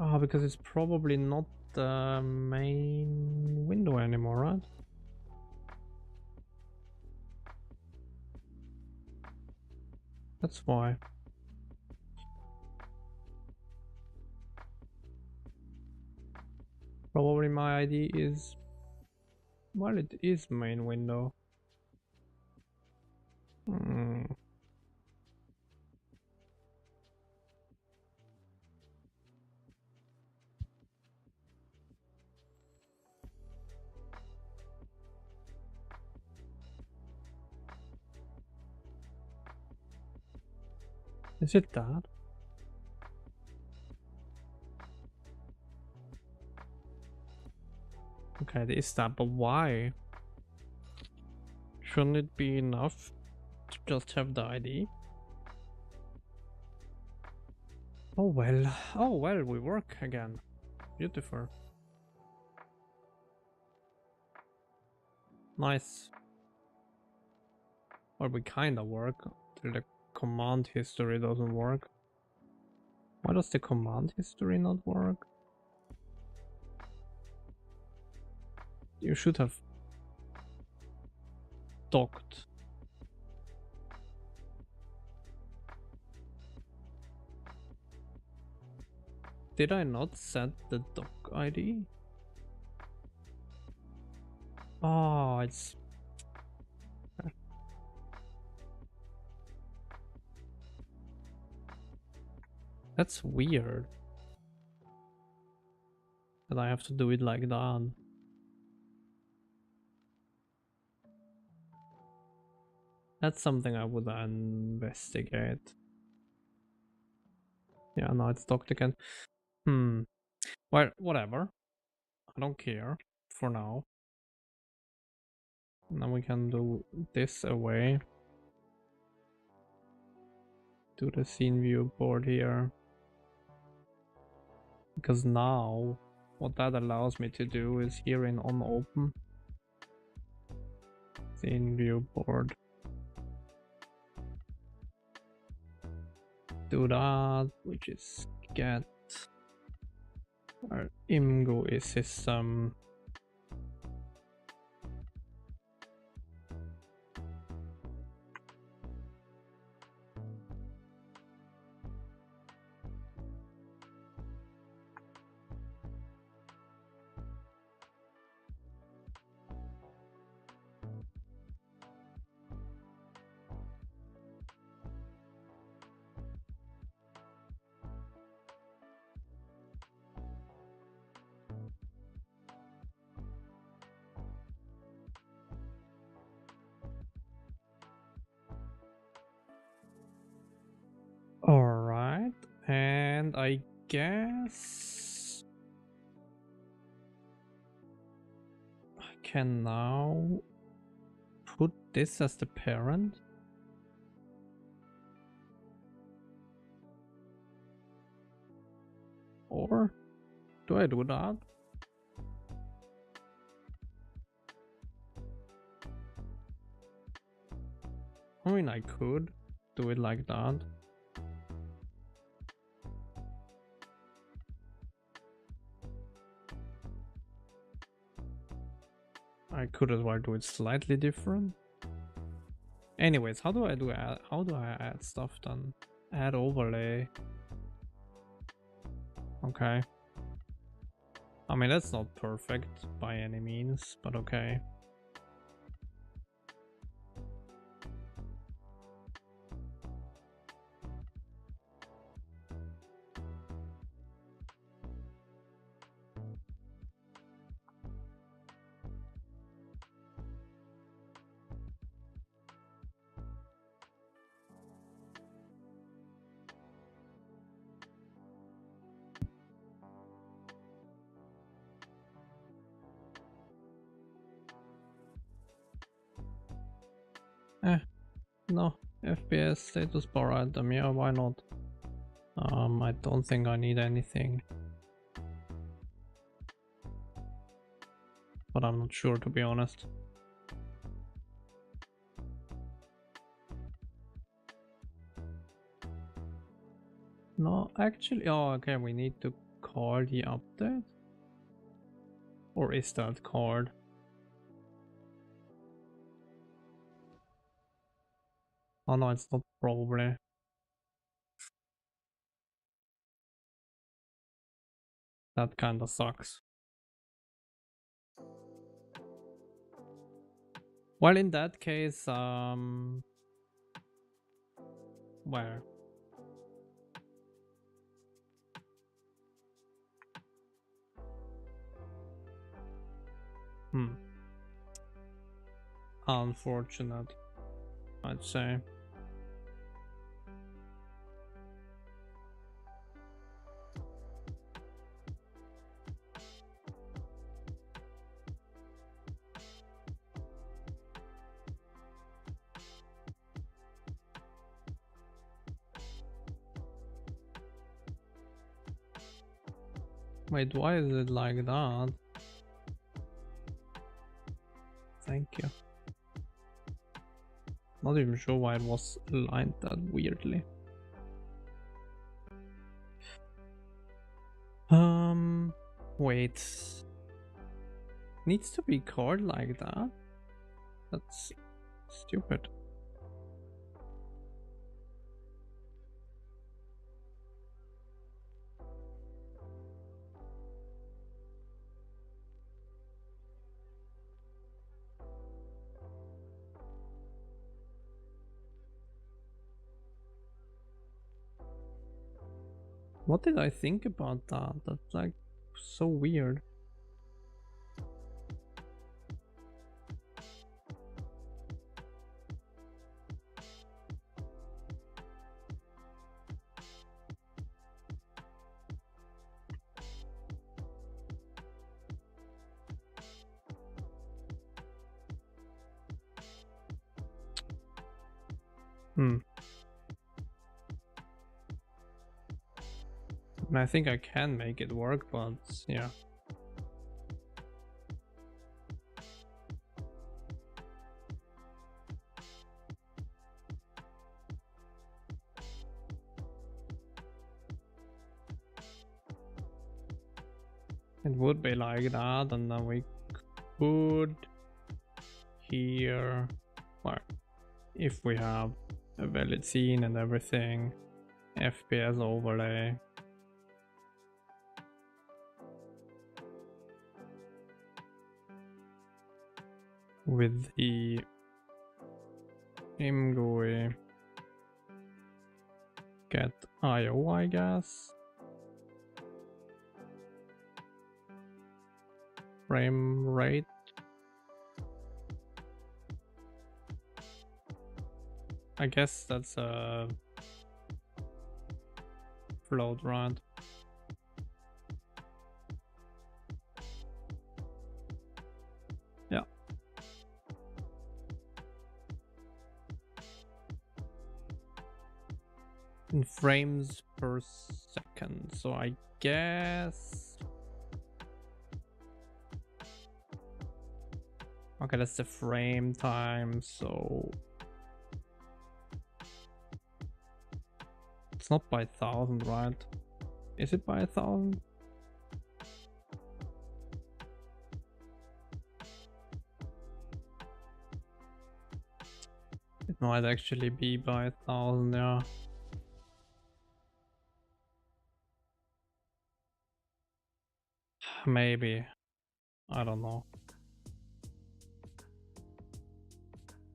Speaker 1: Ah, because it's probably not the main window anymore, right? That's why. Probably my ID is... Well, it is main window. Is it that? Okay, it is that, but why? Shouldn't it be enough to just have the ID? Oh well, we work again. Beautiful. Nice. Or we kinda work till the command history doesn't work. Why does the command history not work? You should have docked. Did I not set the dock ID? Oh, it's... That's weird. That I have to do it like that. That's something I would investigate. Yeah, now it's docked again. Well, whatever. I don't care for now. Now we can do this away. Do the scene view board here. Because now, what that allows me to do is here in open scene view board. Do that, which is get our imgo is system. Alright, and I guess I can now put this as the parent. Or do I do that? I mean, I could do it like that. I could as well do it slightly different. Anyways, how do I add stuff then? Add overlay. Okay. I mean, that's not perfect by any means, but okay. No, FPS status bar item, yeah, why not? I don't think I need anything. But I'm not sure, to be honest. No, actually, oh, okay, we need to call the update? Or is that called? Oh no, it's not probably. That kinda sucks. Well, in that case, where? Unfortunate, I'd say. Wait, why is it like that? Thank you. Not even sure why it was aligned that weirdly. Wait. Needs to be called like that? That's stupid. What did I think about that? That's like so weird. Hmm. I think I can make it work, but yeah. It would be like that, and then we could here, well, if we have a valid scene and everything, FPS overlay. With the IMGUI get IO, I guess. Frame rate. I guess that's a float, right? Yeah. In frames per second, so I guess. Okay, that's the frame time, so it's not by 1,000, right? Is it by 1,000? It might actually be by 1,000, yeah. Maybe. I don't know.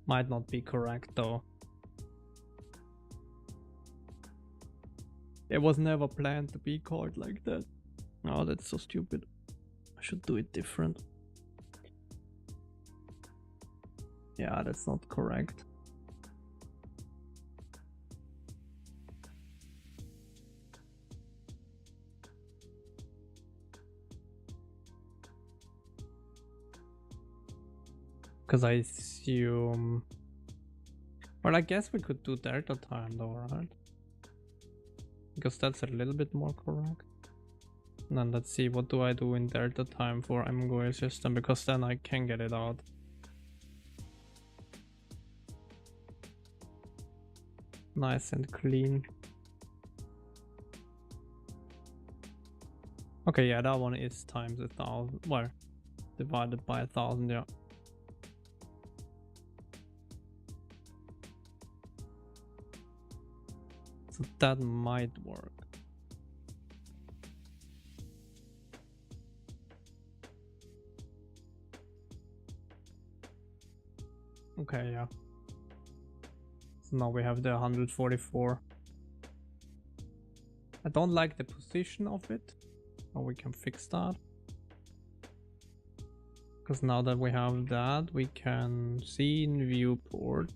Speaker 1: Might not be correct though. It was never planned to be called like that. Oh, that's so stupid. I should do it different. Yeah, that's not correct. Because I assume... Well, I guess we could do delta time though, right? Because that's a little bit more correct. And then let's see, what do I do in delta time for MGUI system? Because then I can get it out. Nice and clean. Okay, yeah, that one is times 1,000. Well, divided by 1,000, yeah. So that might work. Okay, yeah. So now we have the 144. I don't like the position of it. But we can fix that. Because now that we have that, we can see in viewport.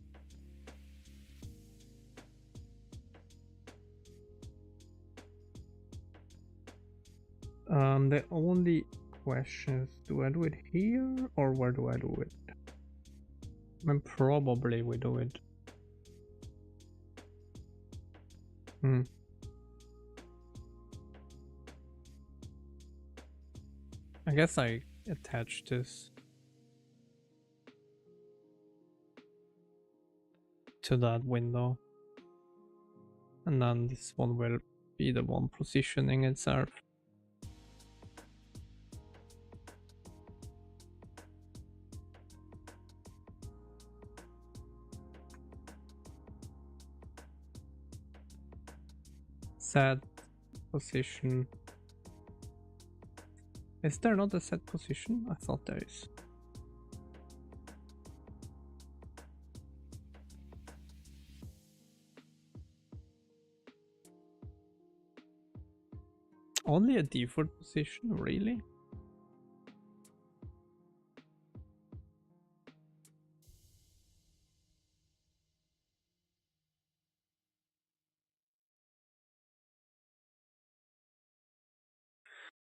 Speaker 1: The only question is, do I do it here or where do I do it? I mean, probably we do it. I guess I attach this to that window. And then this one will be the one positioning itself. Set position. Is there not a set position? I thought there is. Only a default position, really?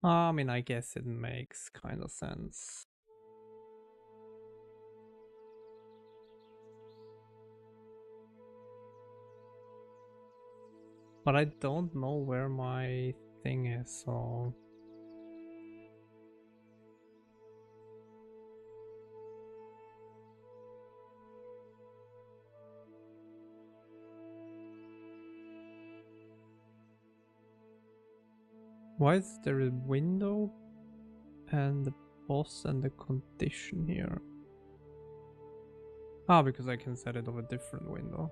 Speaker 1: I mean, I guess it makes kind of sense. But I don't know where my thing is, so... Why is there a window and the boss and the condition here? Ah, because I can set it of a different window.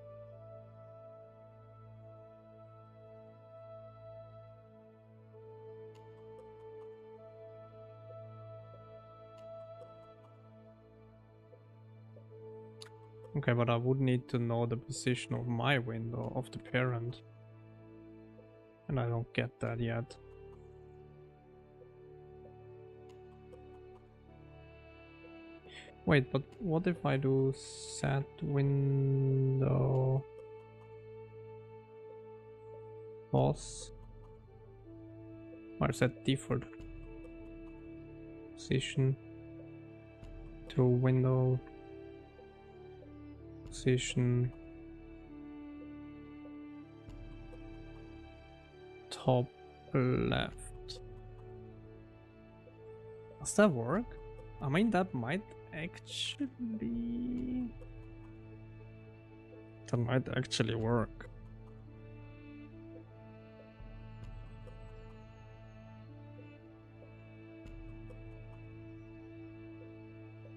Speaker 1: Okay, but I would need to know the position of my window, of the parent. And I don't get that yet. Wait, but what if I do set window boss or set default position to window position top left? Does that work? I mean, that might actually... That might actually work.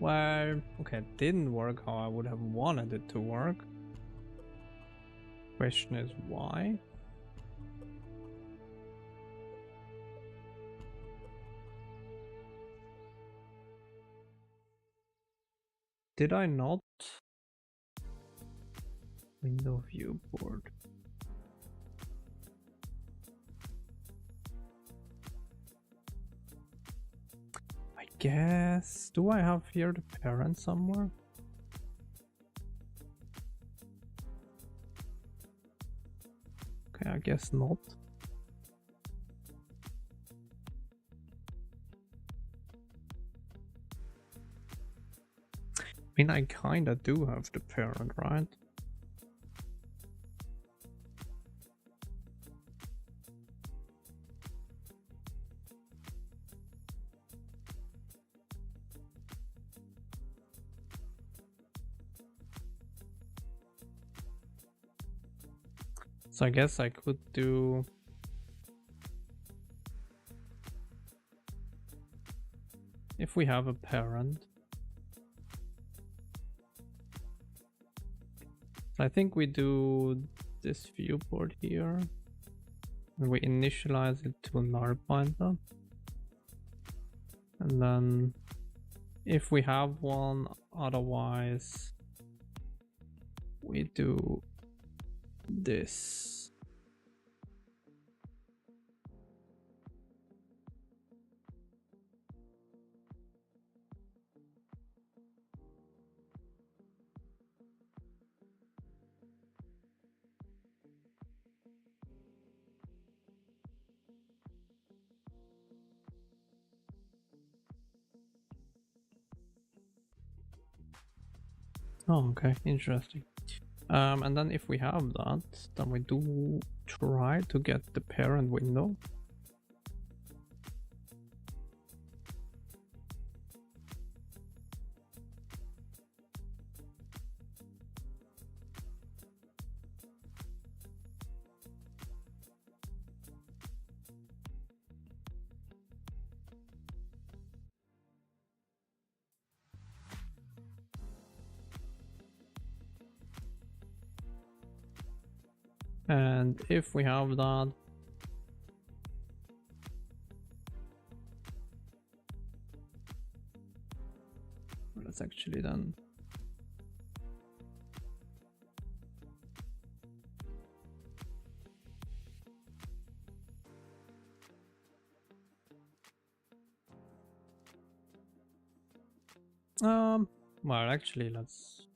Speaker 1: Well, okay, it didn't work how I would have wanted it to work. Question is why? Did I not? Window viewport. I guess. Do I have here the parent somewhere? Okay, I guess not. I mean, I kinda do have the parent, right? So I guess I could do... If we have a parent... I think we do this viewport here. And we initialize it to a null pointer. And then if we have one, otherwise we do this. Oh, okay, interesting. And then if we have that, then we do try to get the parent window. And if we have that, let's actually then well, actually let's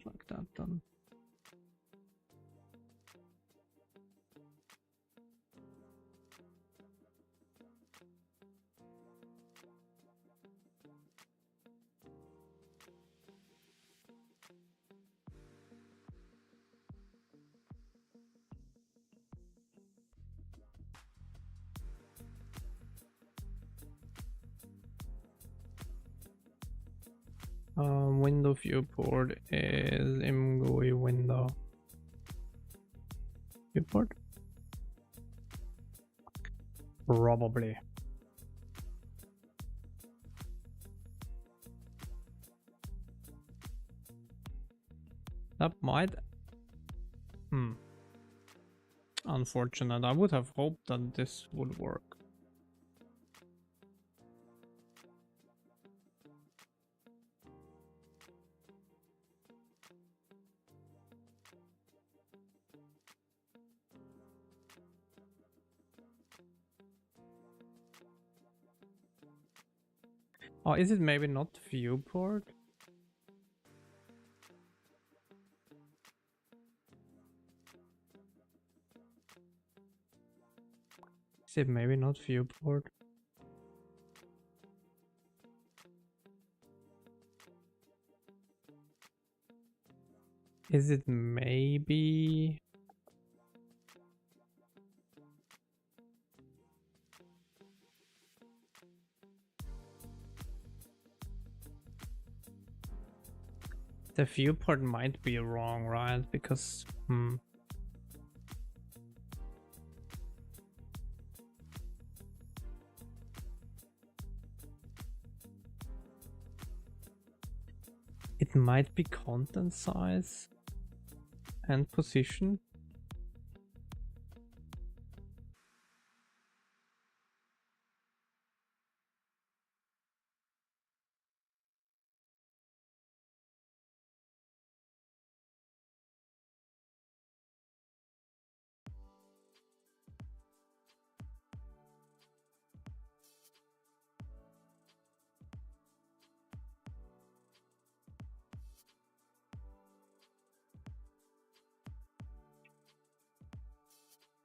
Speaker 1: like that then. Window viewport is ImGUI window viewport. Probably. That might. Unfortunate. I would have hoped that this would work. Oh, is it maybe not viewport? Is it maybe not viewport? Is it maybe... The viewport might be wrong, right? Because, it might be content size and position.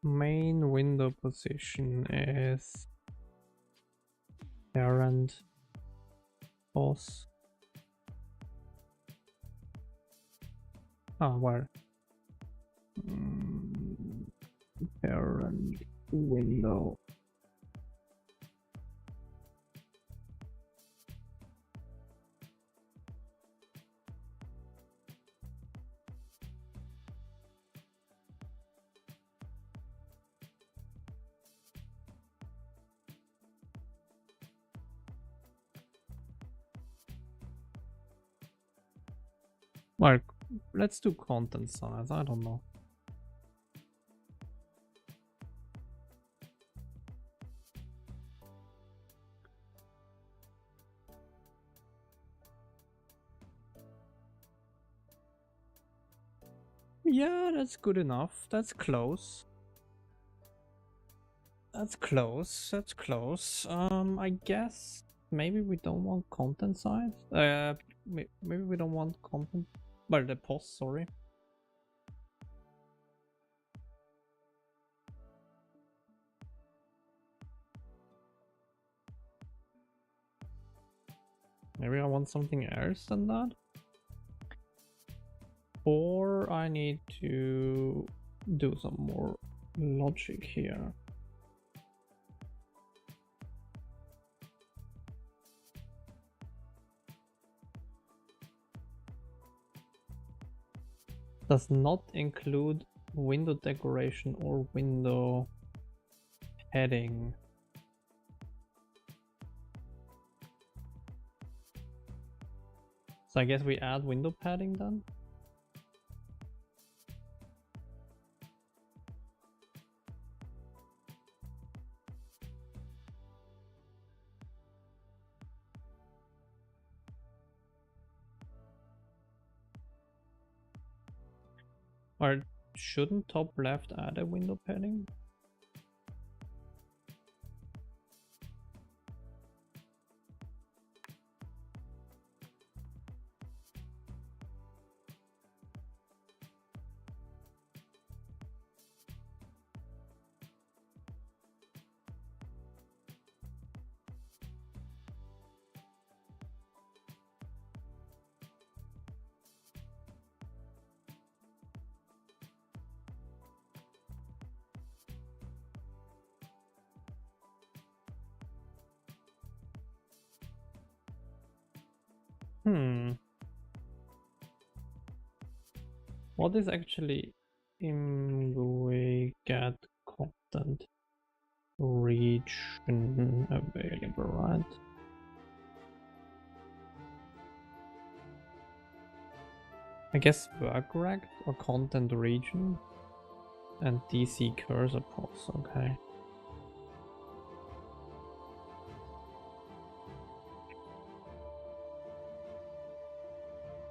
Speaker 1: Main window position is parent boss. Ah, where? Parent window. Like, let's do content size. I don't know. Yeah, that's good enough. That's close. That's close. That's close. I guess maybe we don't want content size. Maybe we don't want content. But the post, sorry. Maybe I want something else than that. Or I need to do some more logic here. Does not include window decoration or window heading. So I guess we add window padding then. Or shouldn't top left add a window padding? What is actually we get content region available, right? I guess work rect or content region and DC cursor pulse, okay.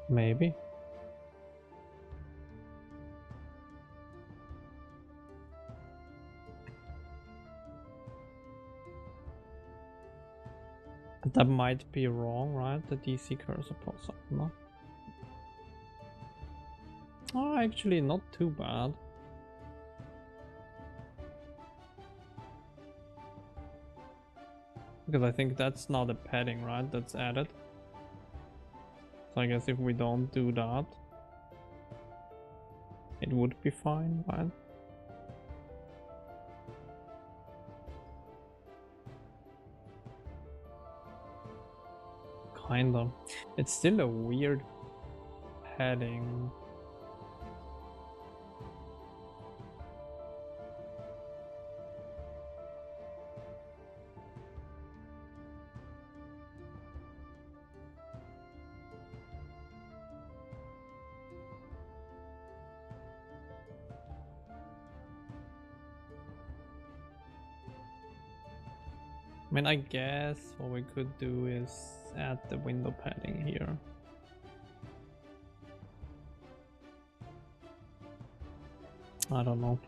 Speaker 1: Maybe. That might be wrong, right? The DC cursor pulse, no? Oh, actually not too bad. Because I think that's not a padding, right? That's added. So I guess if we don't do that, it would be fine, right? Kinda. It's still a weird padding. I mean, I guess what we could do is add the window padding here. I don't know.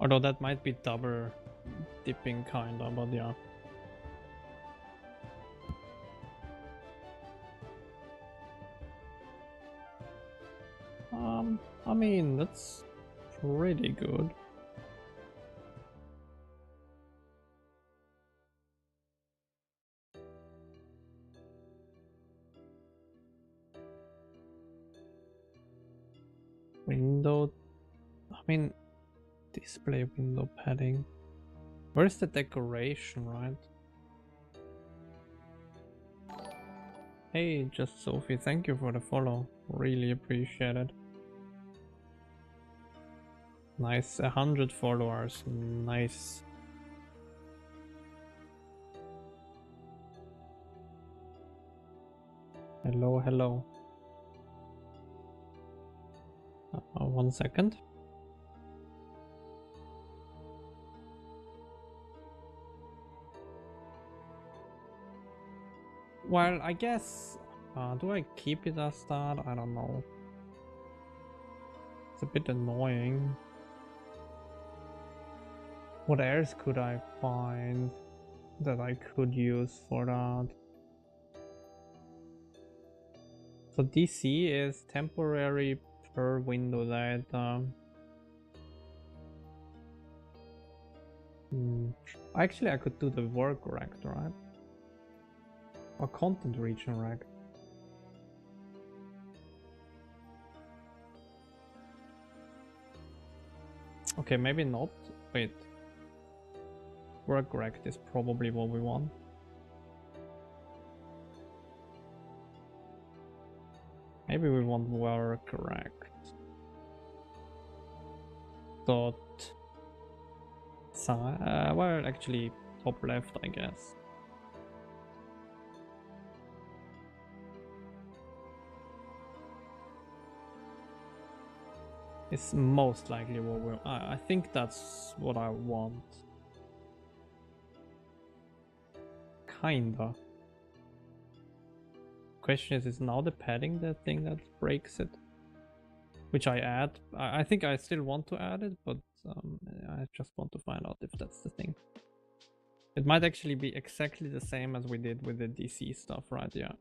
Speaker 1: Although that might be double dipping kinda, but yeah. I mean, that's pretty good. Window, I mean, display window padding. Where's the decoration, right? Hey, just Sophie, thank you for the follow. Really appreciate it. Nice, 100 followers, nice. Hello, hello. 1 second. Well, I guess, do I keep it as that? I don't know. It's a bit annoying. What else could I find that I could use for that? So DC is temporary per window data. Actually, I could do the work rect, right? Or content region rect. Okay, maybe not. Wait. Work rect is probably what we want. Maybe we want work rect. Dot. Well, actually, top left, I guess. It's most likely what we're. I think that's what I want. Kinda. Question is now the padding the thing that breaks it? Which I add. I think I still want to add it, but I just want to find out if that's the thing. It might actually be exactly the same as we did with the DC stuff, right? Yeah.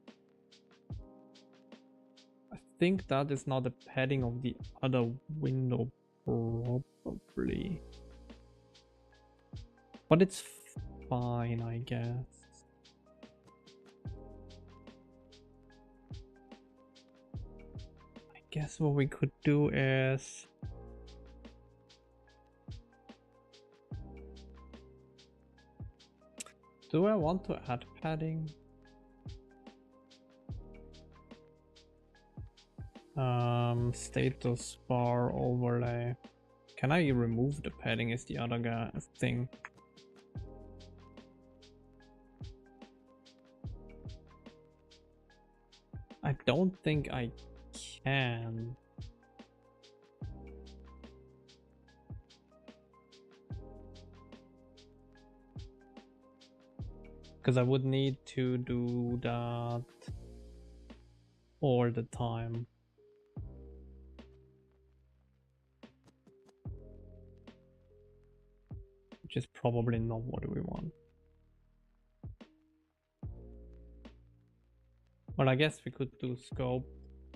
Speaker 1: I think that is now the padding of the other window, probably. But it's fine, I guess. I guess what we could do is... Do I want to add padding? Status bar overlay. Can I remove the padding is the other guy thing. I don't think I can. Because I would need to do that all the time. Which is probably not what we want. Well, I guess we could do scope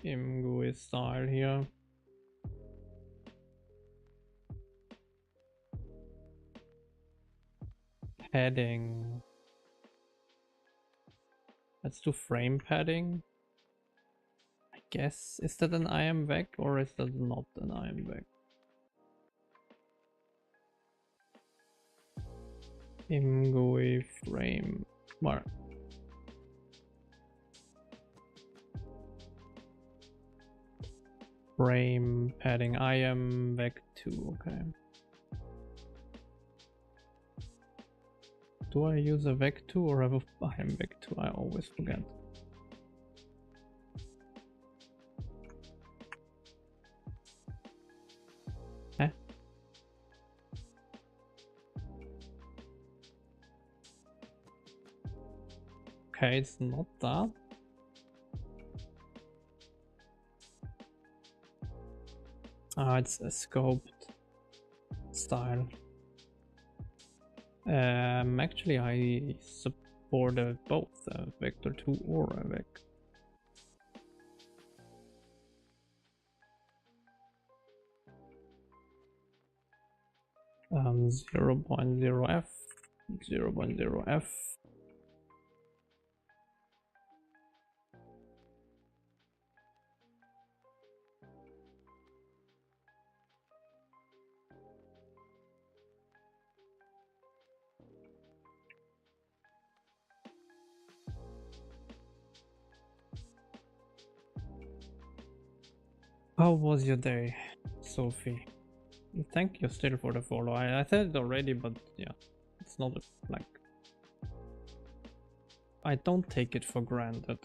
Speaker 1: ImGUI style here. Padding. Let's do frame padding. I guess. Is that an IMVec or is that not an IMVec? ImGUI frame. Well, frame padding IMVec2. Okay. Do I use a vec2 or have a IMVec2? I always forget. Eh? Okay, it's not that. It's a scoped style. Actually, I support both a vector2 or a vec. 0.0f, 0.0f. How was your day, Sophie? Thank you still for the follow. I said it already, but yeah, it's not like I don't take it for granted.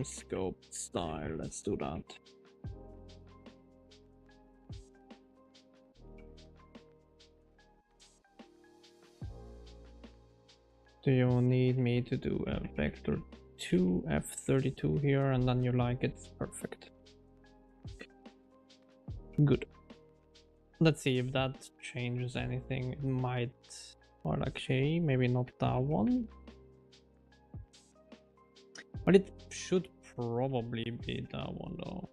Speaker 1: Scope style, let's do that. Do you need me to do a vector 2 f32 here and then you like it? Perfect. Good. Let's see if that changes anything. It might, or actually maybe not that one, but it should probably be that one though.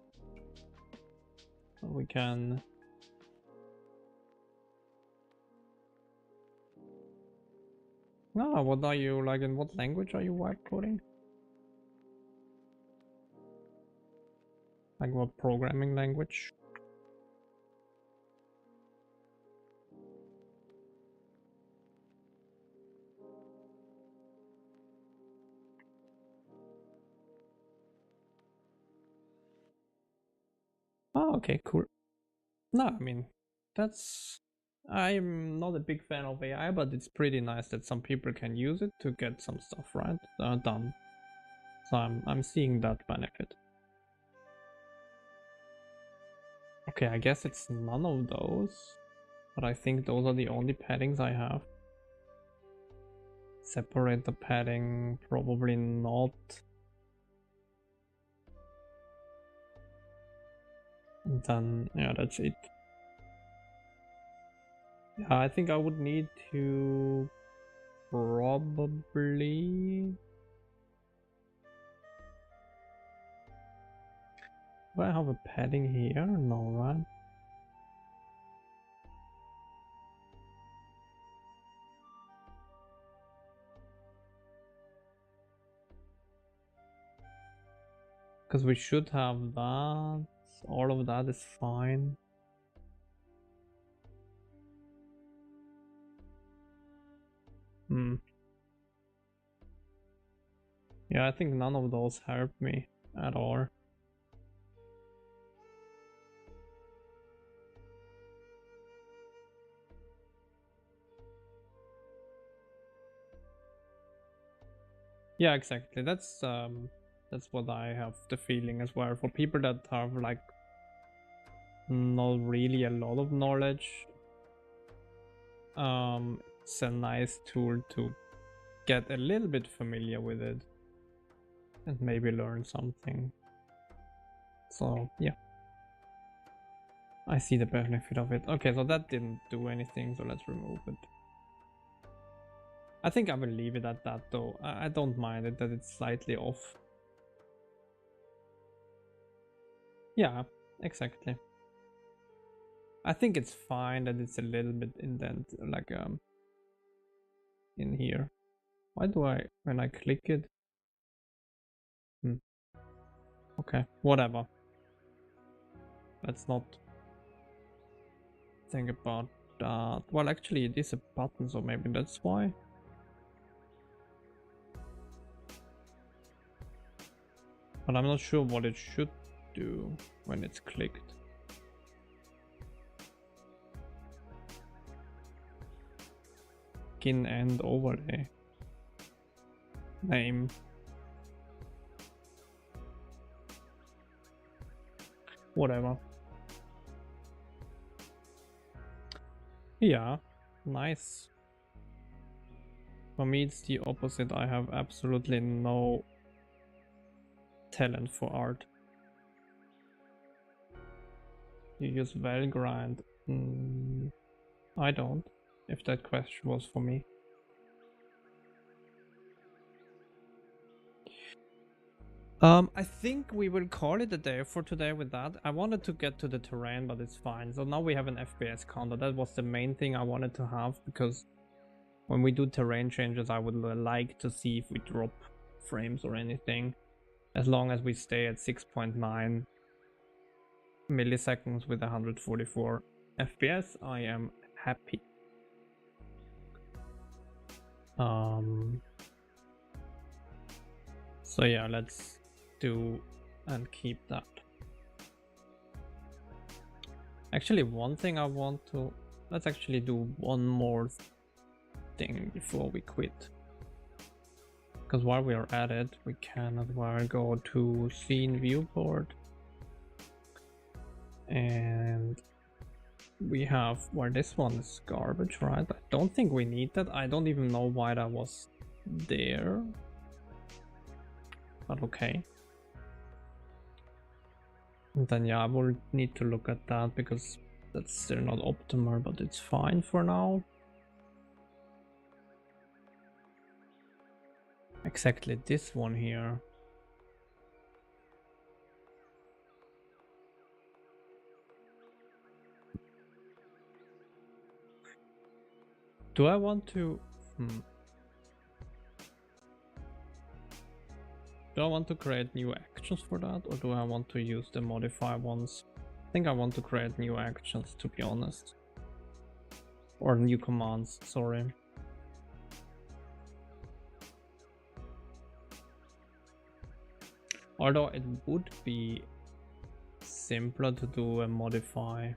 Speaker 1: We can what are you like, in what language are you wipe coding? Like what programming language? Oh, okay, cool. No, I mean, I'm not a big fan of AI, but it's pretty nice that some people can use it to get some stuff right done. So I'm seeing that benefit. Okay, I guess it's none of those, but I think those are the only paddings I have. Separate the padding, probably not. And then, yeah, that's it. Yeah, I think I would need to probably... Do I have a padding here? No, right? Because we should have that. All of that is fine. Yeah, I think none of those help me at all. Yeah, exactly. That's what I have the feeling as well. For people that have like not really a lot of knowledge, it's a nice tool to get a little bit familiar with it and maybe learn something. So yeah, I see the benefit of it. Okay, so that didn't do anything, so let's remove it. I think I will leave it at that though. I don't mind it that it's slightly off. Yeah, exactly. I think it's fine that it's a little bit indent, like in here. Why do I, when I click it? Okay, whatever. Let's not think about that. Well, actually it is a button, so maybe that's why. But I'm not sure what it should do when it's clicked. Skin and overlay. Name. Whatever. Yeah, nice. For me it's the opposite. I have absolutely no talent for art. You use Valgrind. I don't, if that question was for me. I think we will call it a day for today with that. I wanted to get to the terrain, but it's fine. So now we have an FPS counter. That was the main thing I wanted to have, because when we do terrain changes, I would like to see if we drop frames or anything. As long as we stay at 6.9 milliseconds with 144 FPS, I am happy. So yeah, let's do and keep that. Actually, one thing I want to, let's actually do one more thing before we quit. Because while we are at it, we can as well go to scene viewport. And we have, well, this one is garbage, right? I don't think we need that. I don't even know why that was there. But okay. And then yeah, I will need to look at that because that's still not optimal, but it's fine for now. Exactly this one here. Do I want to... Do I want to create new actions for that, or do I want to use the modify ones? I think I want to create new actions, to be honest. Or new commands, sorry. Although it would be simpler to do a modify.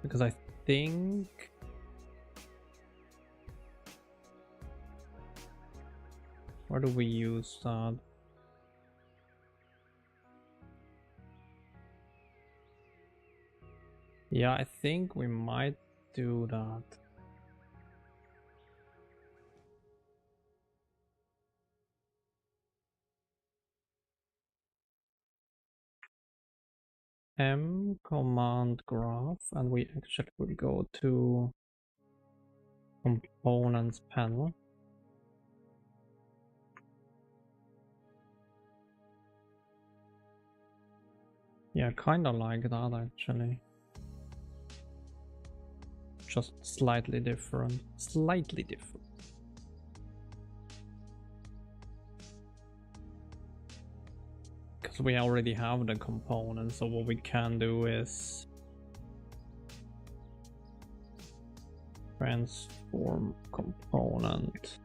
Speaker 1: Because I think... Where do we use that? Yeah, I think we might do that. M command graph, and we actually will go to components panel. Yeah, kind of like that actually. Just slightly different. Slightly different. Because we already have the components, so what we can do is transform component.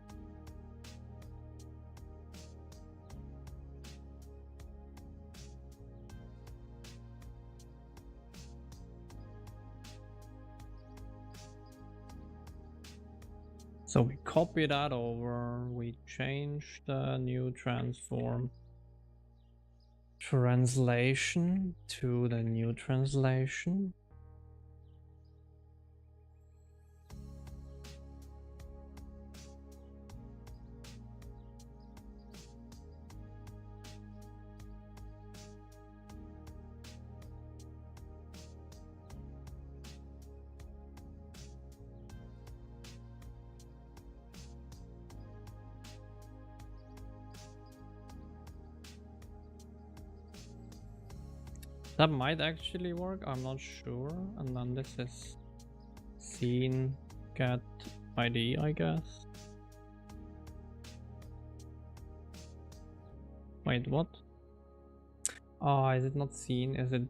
Speaker 1: So we copy that over, we change the new translation to the new translation. That might actually work, I'm not sure. And then this is scene get ID, I guess. Wait, what? Oh, is it not seen? Is it?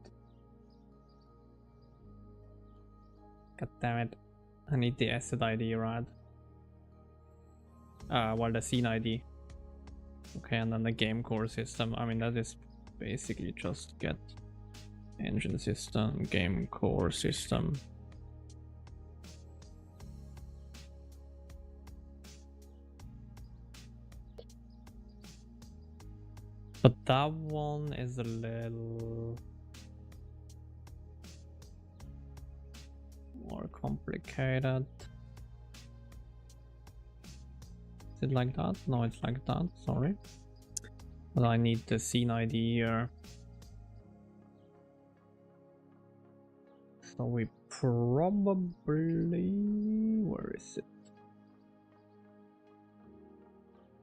Speaker 1: God damn it. I need the asset ID, right? Well, the scene ID. Okay, and then the game core system. I mean, that is basically just get engine system, game core system. But that one is a little more complicated. Is it like that? No, it's like that, sorry. But I need the scene ID here. So we probably... Where is it?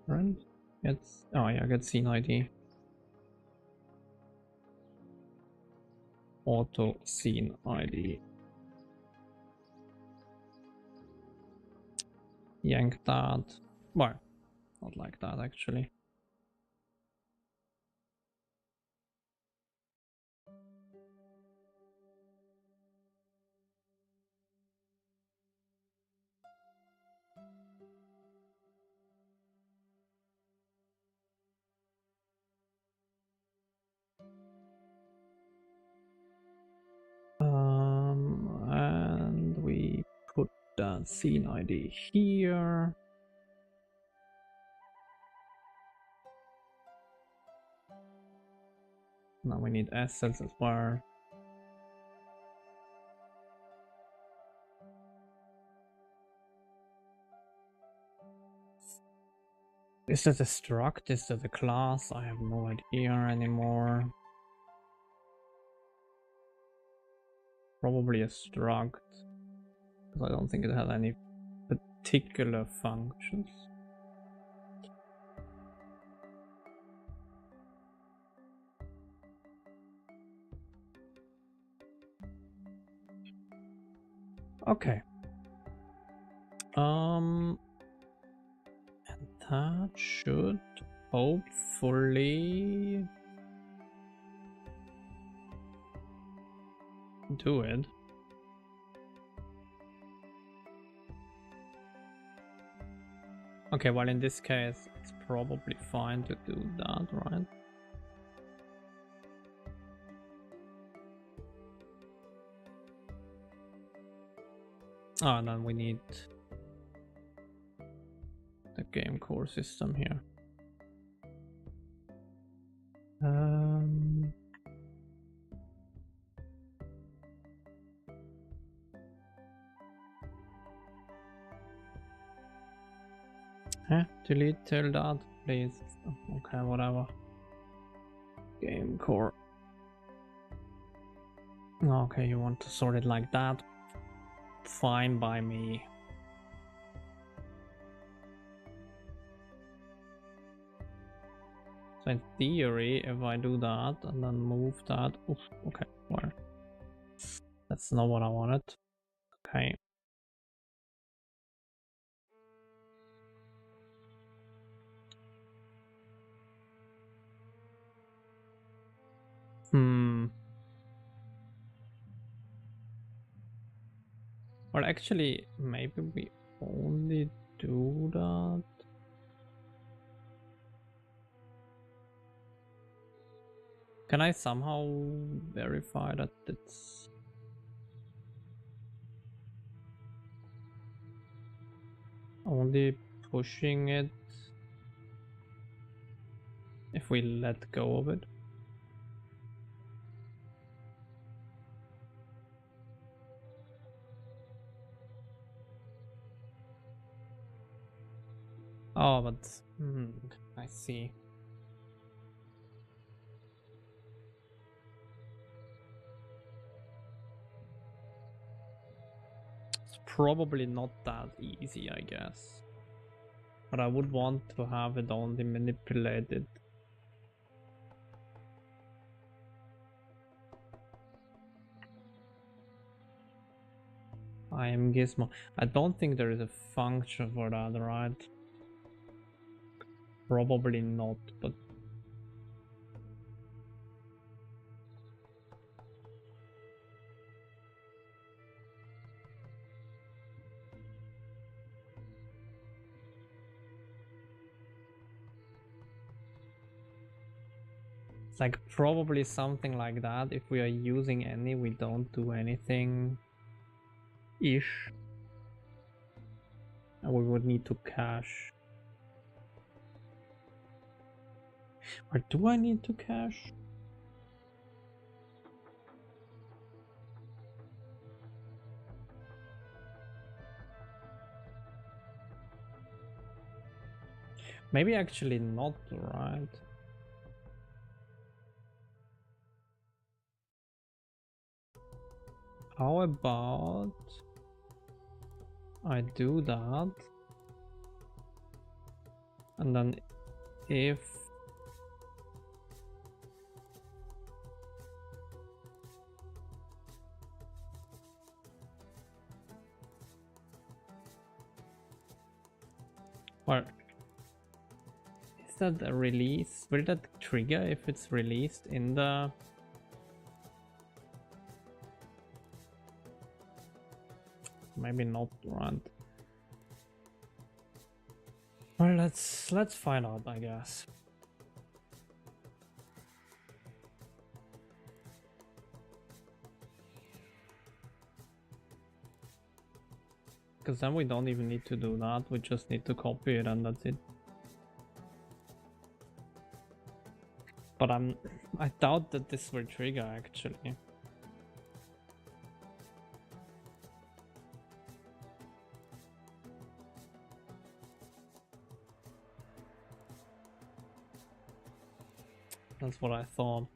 Speaker 1: Right? It's... Oh yeah, get scene ID. Auto scene ID. Yank that. Well, not like that actually. And we put the scene ID here. Now we need assets as well. Is that a struct? Is that a class? I have no idea anymore. Probably a struct, because I don't think it had any particular functions. Okay. And that should hopefully do it. Okay, well in this case it's probably fine to do that, right? Oh, and then we need the game core system here. Delete till that, please. Okay, whatever. Game core. Okay, you want to sort it like that? Fine by me. So in theory, if I do that and then move that, oof, okay, well, that's not what I wanted. Okay. Well, actually, maybe we only do that. Can I somehow verify that it's... only pushing it if we let go of it. Oh, but I see. It's probably not that easy, I guess. But I would want to have it only manipulated. I am Gizmo. I don't think there is a function for that, right? Probably not, but it's like probably something like that. If we are using any, we don't do anything ish. And we would need to cache. Or do I need to cache? Maybe actually not, right? How about I do that, and then if or is that a release? Will that trigger if it's released in the maybe not, right? Well, let's find out, I guess. Because then we don't even need to do that, we just need to copy it and that's it. But I doubt that this will trigger actually. That's what I thought.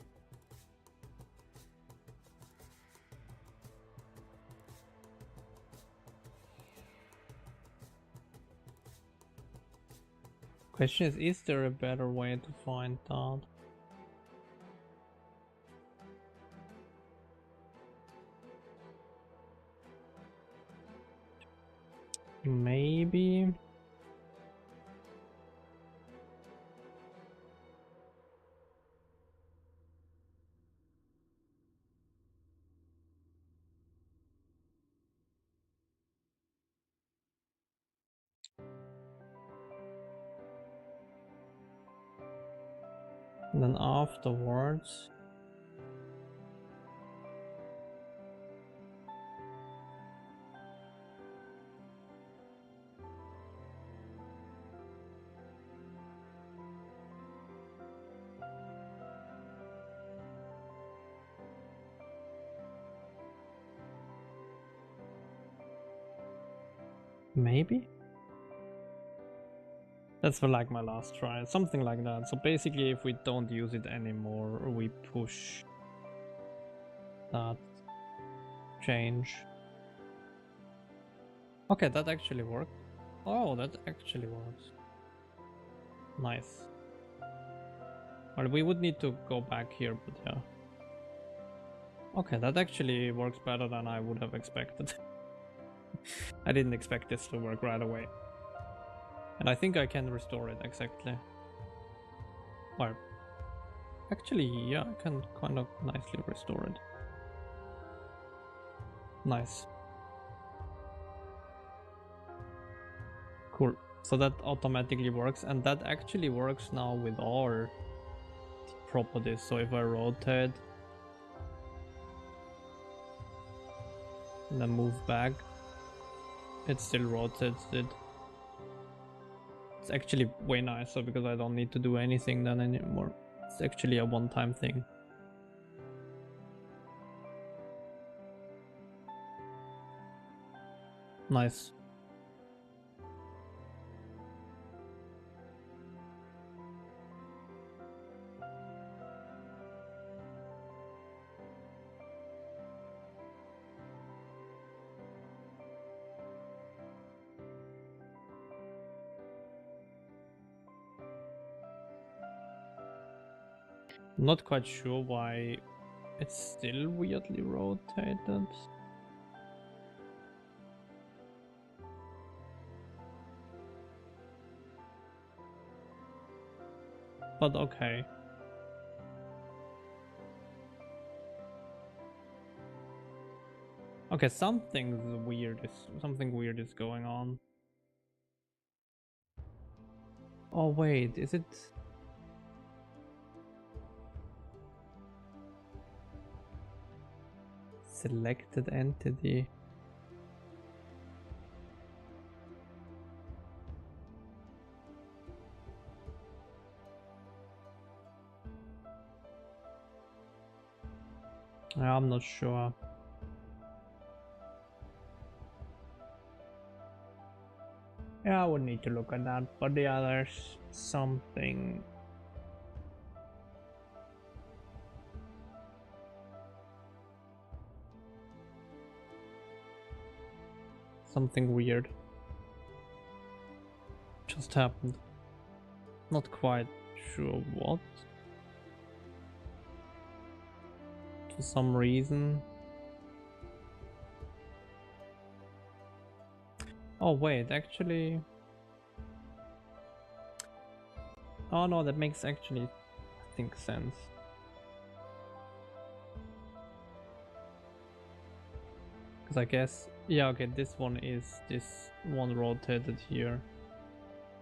Speaker 1: Question is there a better way to find out? Maybe. And then afterwards, maybe? That's for like my last try, something like that. So basically if we don't use it anymore, we push that change. Okay, that actually worked. Oh, that actually works. Nice. Well, we would need to go back here, but yeah. Okay, that actually works better than I would have expected. I didn't expect this to work right away. And I think I can restore it exactly. Or actually, yeah, I can kind of nicely restore it. Nice. Cool. So that automatically works, and that actually works now with all properties. So if I rotate and then move back, it still rotates it. It's actually way nicer because I don't need to do anything then anymore. It's actually a one-time thing. Nice. Not quite sure why it's still weirdly rotated. But okay. Okay, something weird is going on. Oh wait, is it selected entity? I'm not sure. Yeah, I would need to look at that, but yeah, there's something. Something weird just happened. Not quite sure what. For some reason. Oh wait, actually. Oh no, that makes actually, I think, sense. Because I guess, yeah, okay, this one is this one rotated here.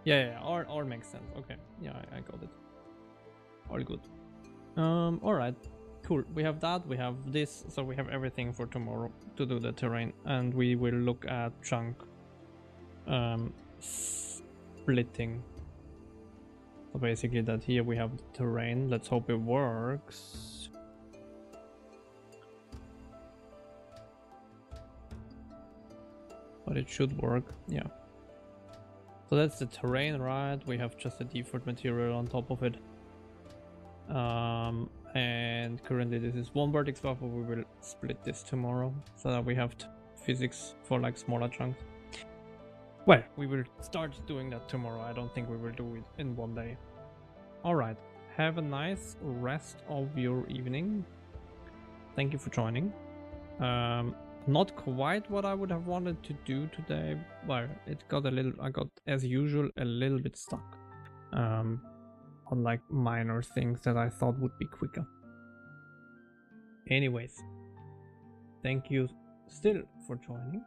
Speaker 1: Yeah, or makes sense. Okay, yeah, I got it. All good. All right, cool. We have that. We have this. So we have everything for tomorrow to do the terrain, and we will look at chunk splitting. So basically, that here we have the terrain. Let's hope it works. But it should work. Yeah. So that's the terrain, right? We have just a default material on top of it. And currently this is one vertex buffer. We will split this tomorrow so that we have physics for like smaller chunks. Well, we will start doing that tomorrow. I don't think we will do it in one day. All right. Have a nice rest of your evening. Thank you for joining. Not quite what I would have wanted to do today. Well, it got a little, I got, as usual, a little bit stuck on like minor things that I thought would be quicker. Anyways, thank you still for joining.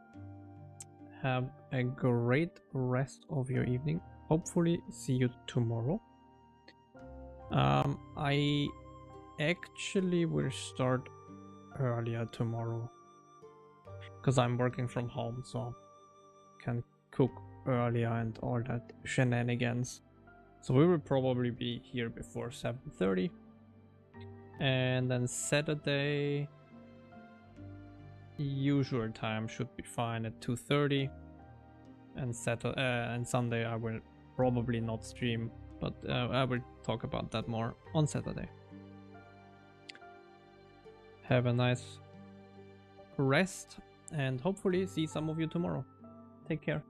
Speaker 1: Have a great rest of your evening. Hopefully see you tomorrow. I actually will start earlier tomorrow because I'm working from home, so can cook earlier and all that shenanigans. So we will probably be here before 7:30, and then Saturday usual time should be fine at 2:30, and Sunday I will probably not stream, but I will talk about that more on Saturday. Have a nice rest and hopefully see some of you tomorrow. Take care.